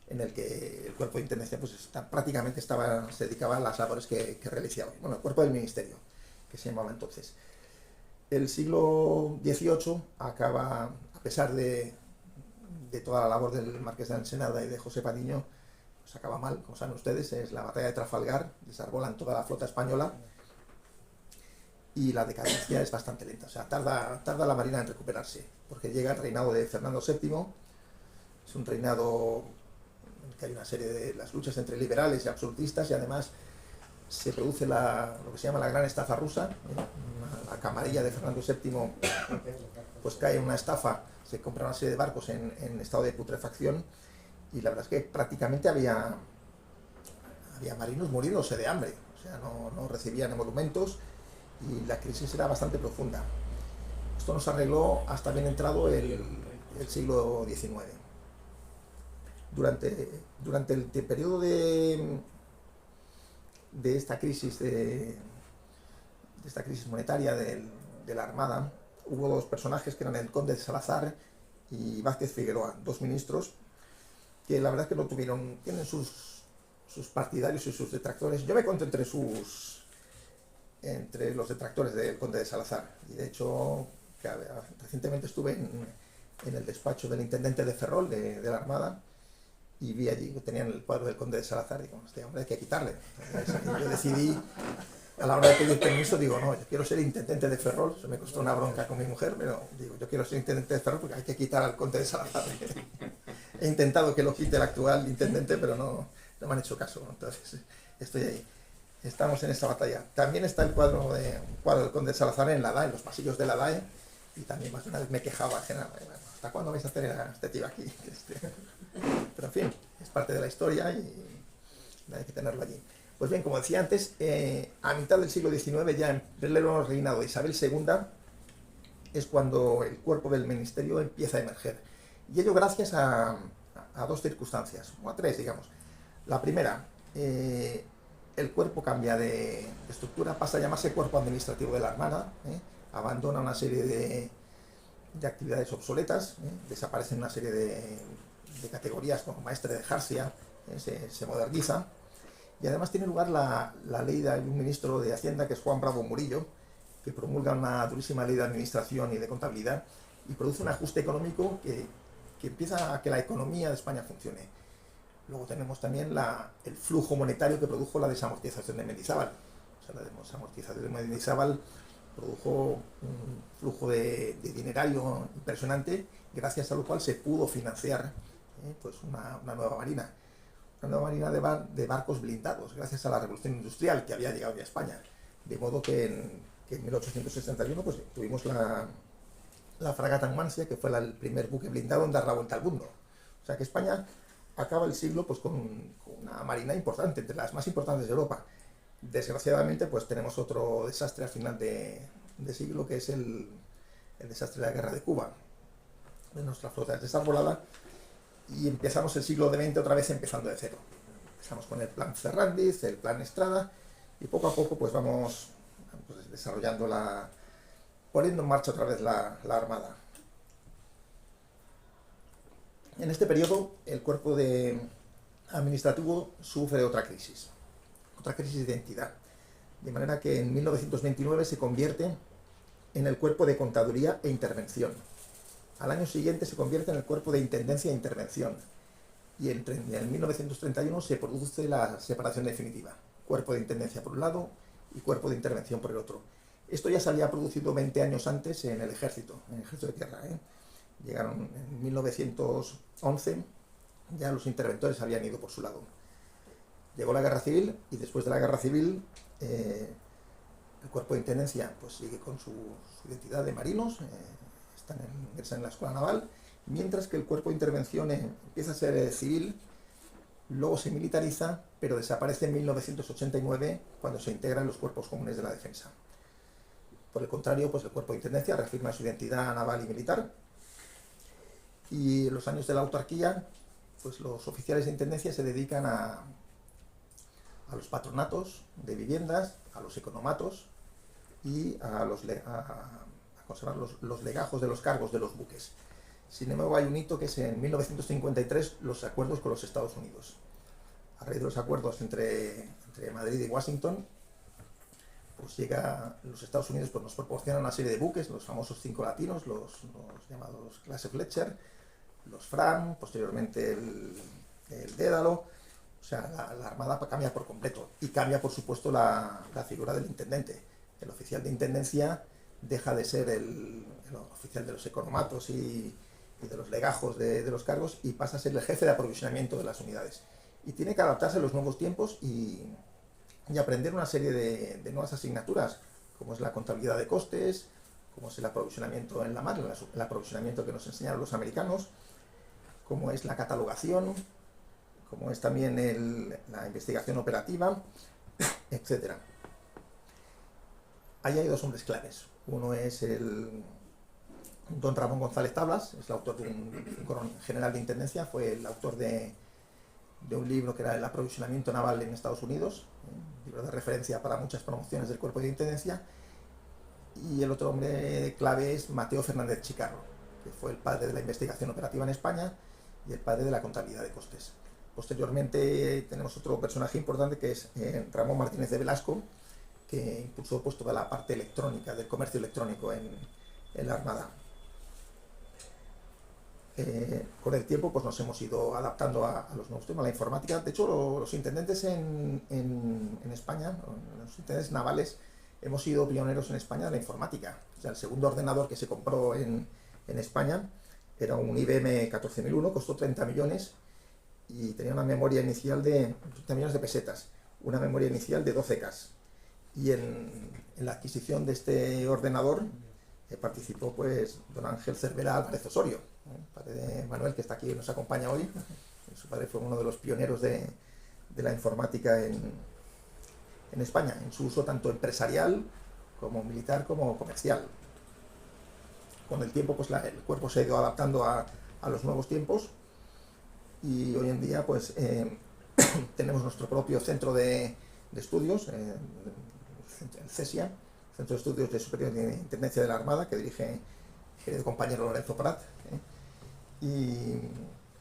en el que el cuerpo de intendencia pues prácticamente se dedicaba a las labores que realizaba. Bueno, el cuerpo del ministerio, que se llamaba entonces. El siglo XVIII acaba, a pesar de toda la labor del Marqués de Ensenada y de José Patiño, pues acaba mal, como saben ustedes. Es la batalla de Trafalgar, desarbolan toda la flota española, y la decadencia es bastante lenta. O sea, tarda la Marina en recuperarse, porque llega el reinado de Fernando VII. Es un reinado en que hay una serie de las luchas entre liberales y absolutistas, y además se produce lo que se llama la gran estafa rusa. La camarilla de Fernando VII pues cae en una estafa, se compra una serie de barcos en estado de putrefacción, y la verdad es que prácticamente había marinos muriéndose de hambre. O sea, no recibían emolumentos, y la crisis era bastante profunda. Esto no se arregló hasta bien entrado el siglo XIX. Durante el periodo de esta crisis monetaria de la Armada, hubo dos personajes que eran el conde de Salazar y Vázquez Figueroa, dos ministros que la verdad es que tienen sus partidarios y sus detractores. Yo me cuento entre los detractores del conde de Salazar, y de hecho recientemente estuve en el despacho del intendente de Ferrol de la Armada, y vi allí que tenían el cuadro del conde de Salazar, y digo, este hombre hay que quitarle. Yo decidí, a la hora de pedir permiso, digo, no, yo quiero ser intendente de Ferrol. Eso me costó una bronca con mi mujer, pero digo, yo quiero ser intendente de Ferrol porque hay que quitar al conde de Salazar. He intentado que lo quite el actual intendente, pero no me han hecho caso. Entonces estoy ahí. Estamos en esta batalla. También está un cuadro del conde de Salazar en la DAE, en los pasillos de la DAE, y también más de una vez me quejaba, ¿hasta cuándo vais a hacer este tío aquí? Pero en fin, es parte de la historia y hay que tenerlo allí. Pues bien, como decía antes, a mitad del siglo XIX, ya en pleno reinado de Isabel II, es cuando el cuerpo del ministerio empieza a emerger. Y ello gracias a dos circunstancias, o a tres, digamos. La primera, el cuerpo cambia de estructura, pasa a llamarse cuerpo administrativo de la Armada, abandona una serie de actividades obsoletas, desaparecen una serie de categorías como maestre de jarcia, se moderniza, y además tiene lugar la ley de un ministro de Hacienda, que es Juan Bravo Murillo, que promulga una durísima ley de administración y de contabilidad, y produce un ajuste económico que empieza a que la economía de España funcione. Luego tenemos también el flujo monetario que produjo la desamortización de Mendizábal. O sea, la desamortización de Mendizábal produjo un flujo de dinerario impresionante, gracias a lo cual se pudo financiar pues una nueva marina. Una nueva marina de barcos blindados, gracias a la revolución industrial que había llegado ya a España. De modo que en 1861 pues, tuvimos la fragata Numancia, que fue el primer buque blindado en dar la vuelta al mundo. O sea que España acaba el siglo pues, con una marina importante, entre las más importantes de Europa. Desgraciadamente pues tenemos otro desastre al final de siglo, que es el desastre de la guerra de Cuba. Nuestra flota es desarbolada y empezamos el siglo XX otra vez empezando de cero. Empezamos con el plan Ferrandiz, el plan Estrada, Y poco a poco pues vamos pues, desarrollando poniendo en marcha otra vez la Armada. En este periodo el cuerpo administrativo sufre otra crisis de identidad. De manera que en 1929 se convierte en el cuerpo de contaduría e intervención. Al año siguiente se convierte en el cuerpo de intendencia e intervención. Y en 1931 se produce la separación definitiva. Cuerpo de intendencia por un lado y cuerpo de intervención por el otro. Esto ya se había producido 20 años antes en el ejército de tierra. Llegaron en 1911, ya los interventores habían ido por su lado. Llegó la guerra civil y después de la guerra civil el cuerpo de intendencia pues sigue con su identidad de marinos, ingresan en la escuela naval, mientras que el cuerpo de intervención empieza a ser civil, luego se militariza, pero desaparece en 1989 cuando se integran los cuerpos comunes de la defensa. Por el contrario, pues el cuerpo de intendencia reafirma su identidad naval y militar, y en los años de la autarquía, pues los oficiales de intendencia se dedican a los patronatos de viviendas, a los economatos y a conservar los legajos de los cargos de los buques. Sin embargo, hay un hito que es en 1953 los acuerdos con los Estados Unidos. A raíz de los acuerdos entre Madrid y Washington, pues los Estados Unidos pues nos proporcionan una serie de buques, los famosos 5 latinos, los llamados clase Fletcher, los Fram, posteriormente el Dédalo. O sea, la Armada cambia por completo y cambia, por supuesto, la figura del intendente. El oficial de intendencia deja de ser el oficial de los economatos y de los legajos de los cargos y pasa a ser el jefe de aprovisionamiento de las unidades. Y tiene que adaptarse a los nuevos tiempos y aprender una serie de nuevas asignaturas, como es la contabilidad de costes, como es el aprovisionamiento en la mar, el aprovisionamiento que nos enseñaron los americanos, como es la catalogación, como es también la investigación operativa, etc. Ahí hay dos hombres claves. Uno es don Ramón González Tablas, es el autor de un coronel general de intendencia, fue el autor de un libro que era el aprovisionamiento naval en Estados Unidos, un libro de referencia para muchas promociones del cuerpo de intendencia. Y el otro hombre clave es Mateo Fernández Chicarro, que fue el padre de la investigación operativa en España y el padre de la contabilidad de costes. Posteriormente tenemos otro personaje importante que es Ramón Martínez de Velasco, que impulsó pues, toda la parte electrónica, del comercio electrónico en la Armada. Con el tiempo pues, nos hemos ido adaptando a los nuevos temas, a la informática. De hecho, los intendentes en España, los intendentes navales, hemos sido pioneros en España de la informática. O sea, el segundo ordenador que se compró en España era un IBM 14001, costó 30 millones y tenía una memoria inicial de 30 millones de pesetas, una memoria inicial de 12K. Y en la adquisición de este ordenador participó pues don Ángel Cervera Álvarez Osorio, padre de Manuel, que está aquí y nos acompaña hoy. Su padre fue uno de los pioneros de la informática en España, en su uso tanto empresarial como militar como comercial. Con el tiempo pues el cuerpo se ha ido adaptando a los nuevos tiempos y hoy en día pues tenemos nuestro propio centro de estudios, el CESIA, Centro de Estudios de Superior de Intendencia de la Armada, que dirige el querido compañero Lorenzo Prat, y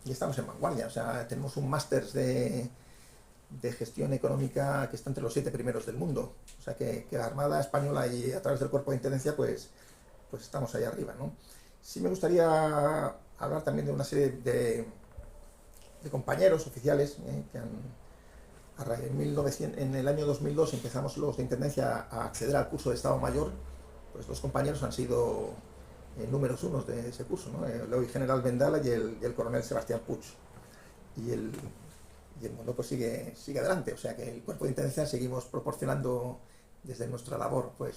estamos en vanguardia. O sea, tenemos un máster de gestión económica que está entre los 7 primeros del mundo. O sea, que la Armada Española y a través del Cuerpo de Intendencia pues estamos ahí arriba, ¿no? Sí me gustaría hablar también de una serie de compañeros oficiales que en el año 2002 empezamos los de Intendencia a acceder al curso de Estado Mayor. Pues los compañeros han sido números unos de ese curso, ¿no? El hoy general Vendala y el coronel Sebastián Puig. Y el mundo pues sigue adelante. O sea que el Cuerpo de Intendencia seguimos proporcionando desde nuestra labor, pues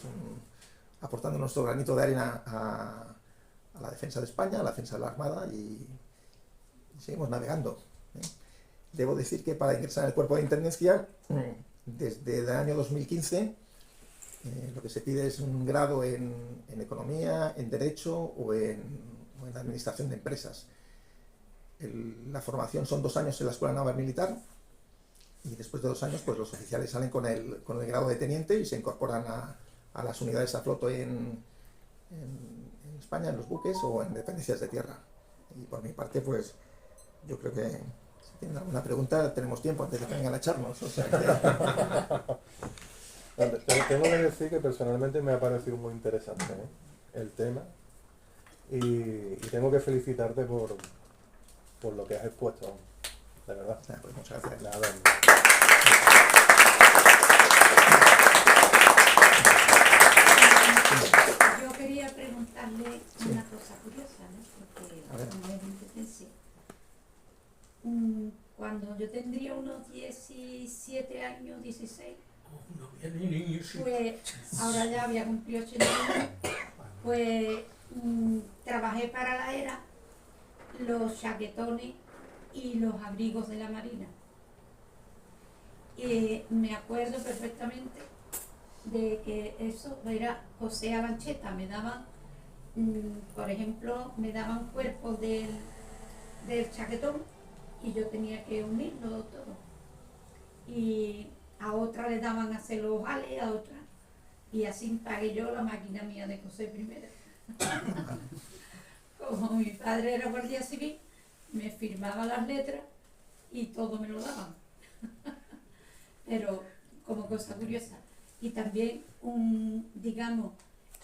aportando nuestro granito de arena a la defensa de España, a la defensa de la Armada y seguimos navegando. Debo decir que para ingresar en el Cuerpo de Intendencia, desde el año 2015, lo que se pide es un grado en Economía, en Derecho o en Administración de Empresas. La formación son 2 años en la Escuela Naval Militar y después de 2 años pues los oficiales salen con el grado de teniente y se incorporan a las unidades a flote en España, en los buques o en dependencias de tierra. Y por mi parte pues yo creo que si tienen alguna pregunta tenemos tiempo antes de que vengan a echarnos. O sea que... Tengo que decir que personalmente me ha parecido muy interesante, el tema, y tengo que felicitarte por lo que has expuesto, de verdad. Pues muchas gracias. Nada, Yo quería preguntarle una cosa curiosa, ¿no? Porque A ver. como es competencia. Cuando yo tendría unos 17 años, 16, No viene niño, sí. pues ahora ya había cumplido 81, pues trabajé para la ERA los chaquetones y los abrigos de la Marina. Y me acuerdo perfectamente de que eso era José Abancheta, me daban, por ejemplo, me daban cuerpos del chaquetón y yo tenía que unirlo todo. Y a otra le daban a hacer los ales, a otra. Y así pagué yo la máquina mía de coser primero. Como mi padre era guardia civil, me firmaba las letras y todo me lo daban. Pero como cosa curiosa. Y también digamos,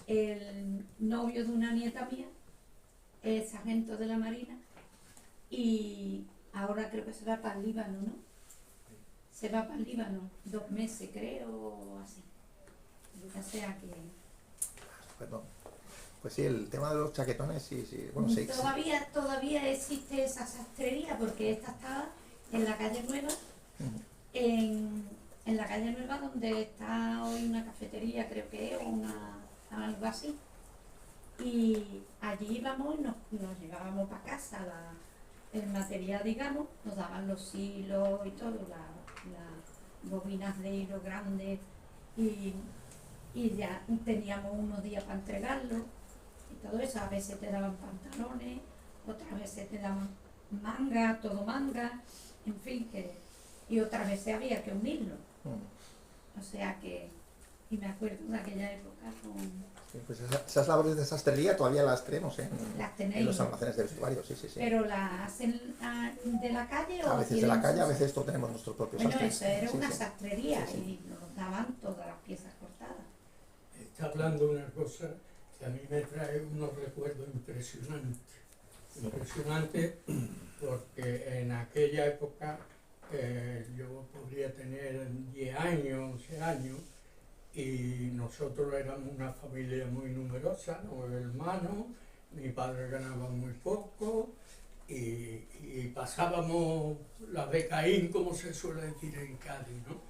el novio de una nieta mía es sargento de la Marina y ahora creo que se va para el Líbano, ¿no? Se va para el Líbano, 2 meses creo, o así. O sea que... Perdón. Pues sí, el tema de los chaquetones, sí. Bueno, sí. Todavía existe esa sastrería porque esta estaba en la calle Nueva, en la calle Nueva donde está hoy una cafetería, creo que es, algo así. Y allí íbamos y nos llevábamos para casa el material, digamos, nos daban los hilos y todo, las bobinas de hilo grandes y ya teníamos unos días para entregarlo y todo eso. A veces te daban pantalones, otras veces te daban manga, todo manga, en fin, y otras veces había que unirlo. O sea que, y me acuerdo de aquella época Sí, pues esas labores de sastrería todavía las tenemos las tenéis, en los almacenes de vestuario, sí. ¿Pero las hacen de la calle o...? A veces de la calle, a veces todos tenemos nuestros propios Bueno, sastres. eso era Sí, una sí. sastrería Sí. y nos daban todas las piezas cortadas. Está hablando una cosa que a mí me trae unos recuerdos impresionantes. Impresionantes porque en aquella época yo podría tener 10 años, 11 años, y nosotros éramos una familia muy numerosa, 9 hermanos, mi padre ganaba muy poco, y pasábamos la de Caín, como se suele decir en Cádiz, ¿no?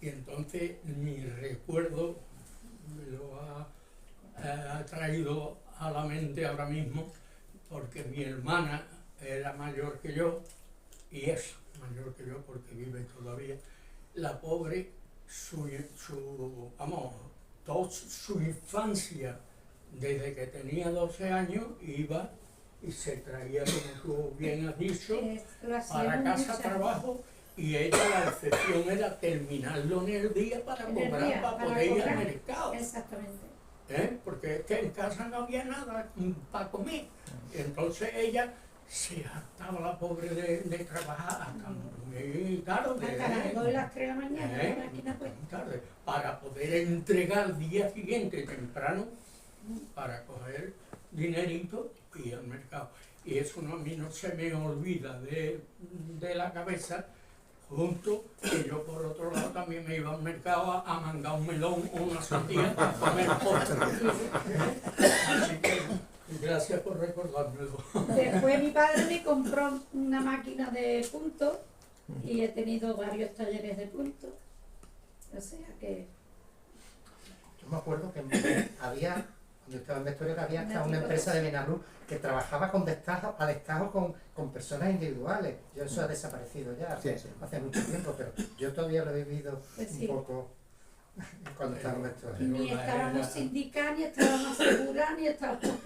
Y entonces mi recuerdo me lo ha traído a la mente ahora mismo, porque mi hermana era mayor que yo, y es mayor que yo porque vive todavía. La pobre, toda su infancia, desde que tenía 12 años, iba y se traía, como tú bien has dicho, para casa trabajo, y ella la excepción era terminarlo en el día para cobrar, para poder ir al mercado. Exactamente. Porque es que en casa no había nada para comer. Entonces ella se hartaba, la pobre, de trabajar hasta muy tarde. Hasta las 2 y las 3 de la mañana, en la esquina, pues. Muy tarde, para poder entregar el día siguiente temprano para coger dinerito y ir al mercado. Y eso a mí no se me olvida de la cabeza, junto que yo por otro lado también me iba al mercado a mangar un melón o una sandía para comer postre. Así que gracias por recordármelo. Después mi padre me compró una máquina de puntos y he tenido varios talleres de puntos. O sea que... Yo me acuerdo que había, cuando estaba en vestuario, que había hasta una empresa de Benarrú que trabajaba con a destajo con personas individuales. Yo eso ha desaparecido ya hace mucho tiempo, pero yo todavía lo he vivido Pues sí. un poco cuando estaba en vestuario. Ni estábamos sindicados, ni estábamos seguras, ni estábamos...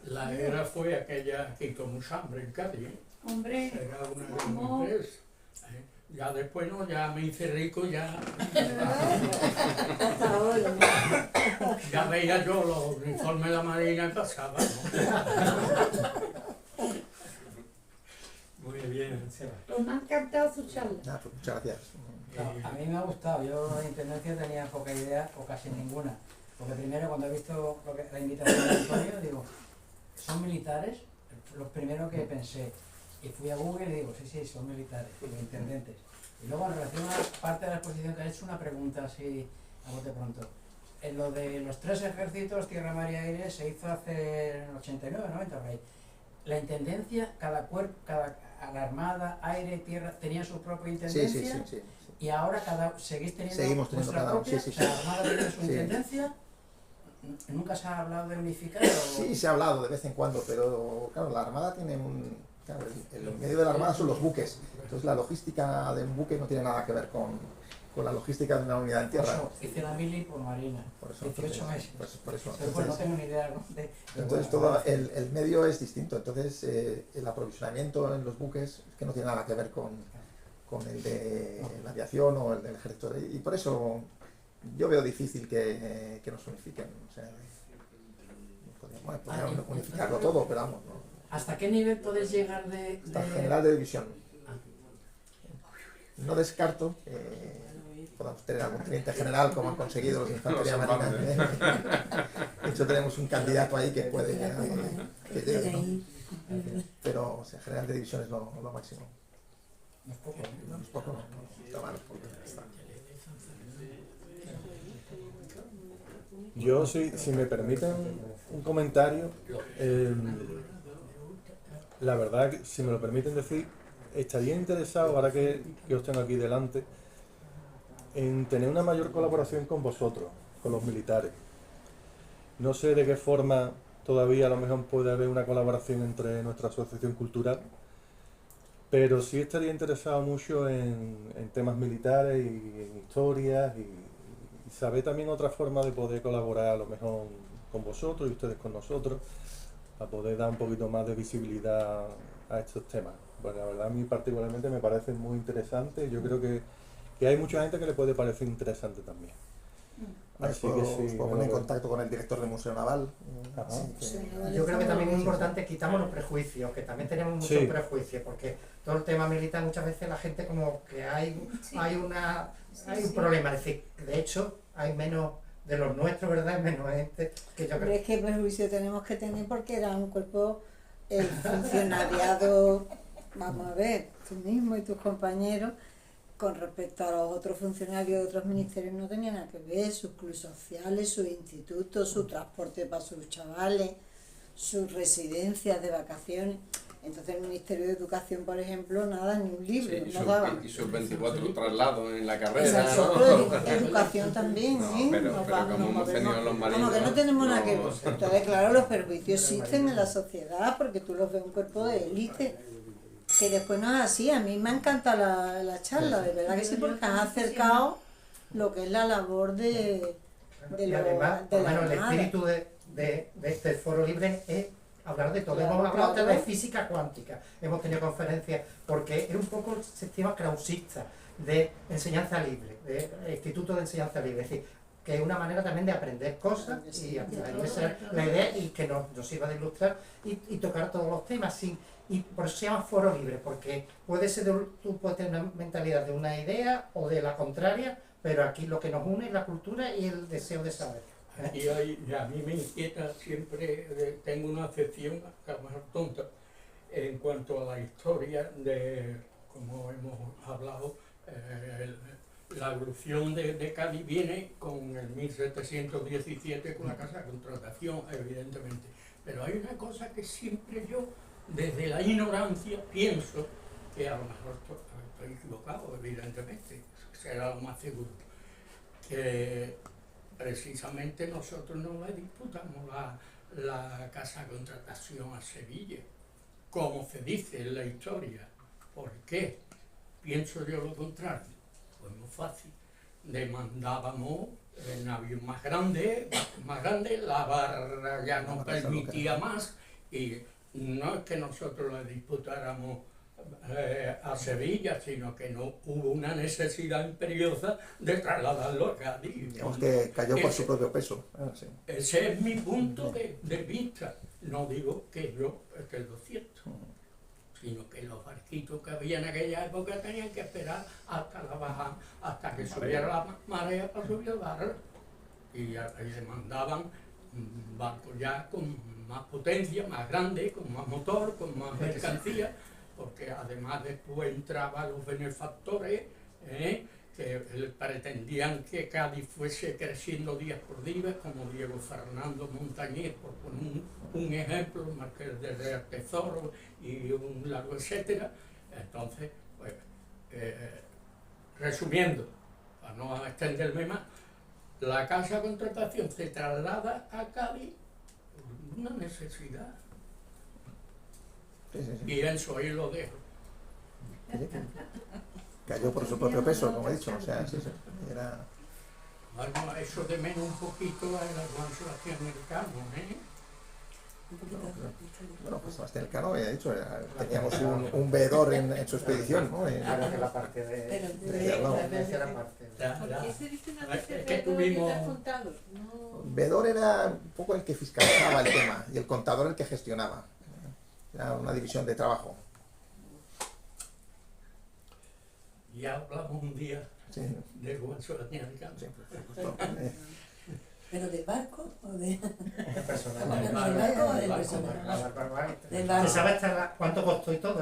La era fue aquella que hizo mucha hambre en Cádiz. Hombre, Era una gran ¿cómo? empresa. Ya después no, ya me hice rico, ya Hasta ahora. ya veía yo los uniformes de la Marina y pasaba, ¿no? Muy bien. Pues me ha encantado su charla. Nada, pues muchas gracias. No, a mí me ha gustado, yo de intendencia tenía poca idea o casi ninguna, porque primero cuando he visto la invitación de Antonio, digo, ¿son militares? Los primeros que pensé, y fui a Google y digo, sí, son militares, digo, intendentes. Y luego en relación a parte de la exposición que has hecho, una pregunta así a bote pronto. En lo de los 3 ejércitos, tierra, mar y aire, se hizo hace en el 89, 90, por ahí. La intendencia, cada cuerpo, a la armada, aire, tierra, tenía su propia intendencia. Sí. Y ahora seguís teniendo Seguimos teniendo vuestra cada uno, propia, sí. o sea, la Armada tiene su Sí. intendencia. Nunca se ha hablado de unificar. O... Sí, se ha hablado de vez en cuando, pero claro, la Armada tiene un... Claro, el medio de la Armada son los buques. Entonces la logística de un buque no tiene nada que ver con la logística de una unidad en tierra. Eso, hice la mili por Marina, Por eso, 18 meses. por eso. Pero pues no tengo ni idea de... Entonces todo el medio es distinto. Entonces el aprovisionamiento en los buques es que no tiene nada que ver con el de la aviación o el del ejército. Y por eso yo veo difícil que nos unifiquen. O sea, podríamos unificarlo todo, pero vamos, ¿no? ¿Hasta qué nivel podéis llegar Hasta general de división. No descarto que podamos tener algún teniente general como han conseguido los de Infantería Marina. De hecho tenemos un candidato ahí que puede que llegue, ¿no? Pero o sea, general de división es lo máximo. No es poco, No es poco, no está mal, porque está. Yo, si me permiten un comentario, la verdad, si me lo permiten decir, estaría interesado, ahora que os tengo aquí delante, en tener una mayor colaboración con vosotros, con los militares. No sé de qué forma todavía a lo mejor puede haber una colaboración entre nuestra asociación cultural, pero sí estaría interesado mucho en temas militares y en historias y saber también otra forma de poder colaborar a lo mejor con vosotros y ustedes con nosotros, para poder dar un poquito más de visibilidad a estos temas. Porque la verdad a mí particularmente me parece muy interesante y yo creo que hay mucha gente que le puede parecer interesante también. Así que sí, Os puedo poner en contacto con el director del Museo Naval. Ajá. Yo creo que también es importante quitamos los prejuicios, que también tenemos muchos Sí. prejuicios, porque todo el tema militar muchas veces la gente como que hay un problema, es decir, de hecho hay menos de los nuestros, ¿verdad? Menos gente que yo Pero creo. es que prejuicio tenemos que tener porque era un cuerpo, el funcionariado, vamos a ver, tú mismo y tus compañeros, con respecto a los otros funcionarios de otros ministerios no tenían nada que ver, sus clubes sociales, sus institutos, su transporte para sus chavales, sus residencias de vacaciones. Entonces el Ministerio de Educación, por ejemplo, nada, ni un libro, Sí, no daba. y sus 24 traslados en la carrera, Exacto, ¿no? pero educación también, No, ¿eh? pero Nos como vamos, hemos nos tenido movemos. los marinos, Como que no tenemos nada que ver. no. Entonces, claro, los perjuicios existen en la sociedad porque tú los ves un cuerpo de élite. Que después no es así. A mí me ha encantado la charla, de verdad que sí, porque han acercado lo que es la labor de Y además, por de lo la menos el Armada. espíritu de este foro libre es hablar de todo. Claro, Hemos hablado claro. de física cuántica, hemos tenido conferencias, porque era un poco el sistema krausista de enseñanza libre, de instituto de enseñanza libre, es decir, que es una manera también de aprender cosas y esa es la idea y que nos sirva de ilustrar y tocar todos los temas y por eso se llama foro libre, porque puede ser tú puedes tener una mentalidad de una idea o de la contraria, pero aquí lo que nos une es la cultura y el deseo de saber. Y a mí me inquieta siempre, tengo una acepción, a lo mejor tonta, en cuanto a la historia de, como hemos hablado, la evolución de Cádiz viene con el 1717, con la Casa de Contratación, evidentemente. Pero hay una cosa que siempre yo, desde la ignorancia, pienso, que a lo mejor estoy equivocado, evidentemente, será lo más seguro, que precisamente nosotros no le disputamos la Casa de Contratación a Sevilla, como se dice en la historia. ¿Por qué? Pienso yo lo contrario. Pues muy fácil. Demandábamos navíos más grandes, la barra ya no permitía más, y no es que nosotros le disputáramos a Sevilla, sino que no hubo una necesidad imperiosa de trasladarlo a Cádiz. Digamos que cayó por su propio peso. Sí. Ese es mi punto de vista. No digo que yo esté lo cierto, sino que los barquitos que había en aquella época tenían que esperar hasta la baja, hasta que subiera la marea para subir al barco. Y demandaban barcos ya con más potencia, más grandes, con más motor, con más mercancía, porque además después entraban los benefactores que pretendían que Cádiz fuese creciendo día por día, como Diego Fernando Montañés, por poner un ejemplo, Marqués de Real Tesoro y un largo etcétera. Entonces, pues, resumiendo, para no extenderme más, la casa de contratación se traslada a Cádiz por una necesidad. Sí, sí, sí. Y eso ahí lo dejo. Cayó por su propio peso, como he dicho. O sea, sí, sí. Era... Bueno, eso de menos un poquito a la Juan americano, Bueno, pues Sebastián Elcano, ya he dicho, teníamos un veedor en su expedición, ¿no? Claro que la parte de... la parte de... ¿Por qué se dice una Es que vez tuvimos- contado? No. Veedor era un poco el que fiscalizaba el tema y el contador el que gestionaba. Era una división de trabajo. Ya hablamos un día Sí, de Juan Sebastián Elcano. sí, por supuesto. ¿Pero del barco o de...? El personal. ¿Del barco o del personal? Del barco. ¿Te sabes cuánto costó y todo,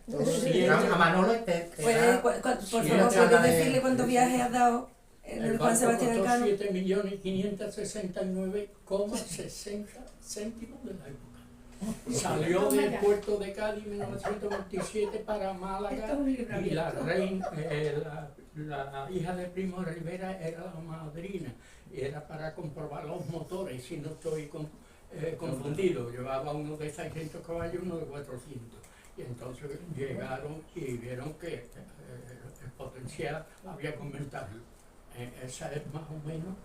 Todo Sí, a Manolo y te Puede, da- por Sí, favor, otra ¿puedes la de- decirle cuántos viajes has dado en el Juan Sebastián Elcano? 7.569,60 de la época. Salió del puerto de Cádiz en 1927 para Málaga Esto es un libro y la abierto. reina, la hija de Primo de Rivera era la madrina y era para comprobar los motores, si no estoy confundido. Llevaba uno de 600 caballos y uno de 400. Y entonces llegaron y vieron que el potencial había que aumentarlo. Esa es más o menos.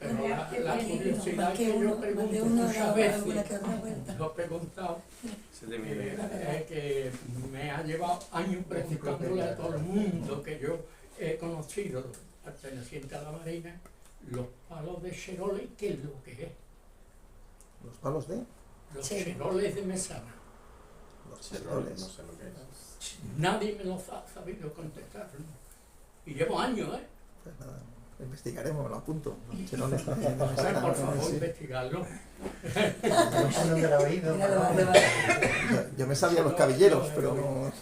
Pero la curiosidad que yo pregunto muchas veces, lo he preguntado, que me ha llevado años preguntándole a todo el mundo que yo he conocido, perteneciente a la Marina, los palos de Cheroles, ¿qué es lo que es? Los palos de Los Cheroles de Mesana. los cheroles. No sé lo que es. Nadie me lo ha sabido contestar. Y llevo años, Pues nada, investigaremos, me lo apunto. Los cheroles de Por Mesana, favor, sí. investigarlo. No me lo he oído. Yo me sabía los cabilleros, pero no...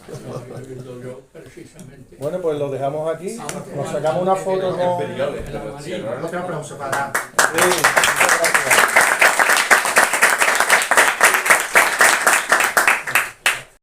Yo, precisamente. Bueno, pues lo dejamos aquí. Nos sacamos una foto con... Inferiores, pero Marina. Otro aplauso para... Sí, muchas gracias.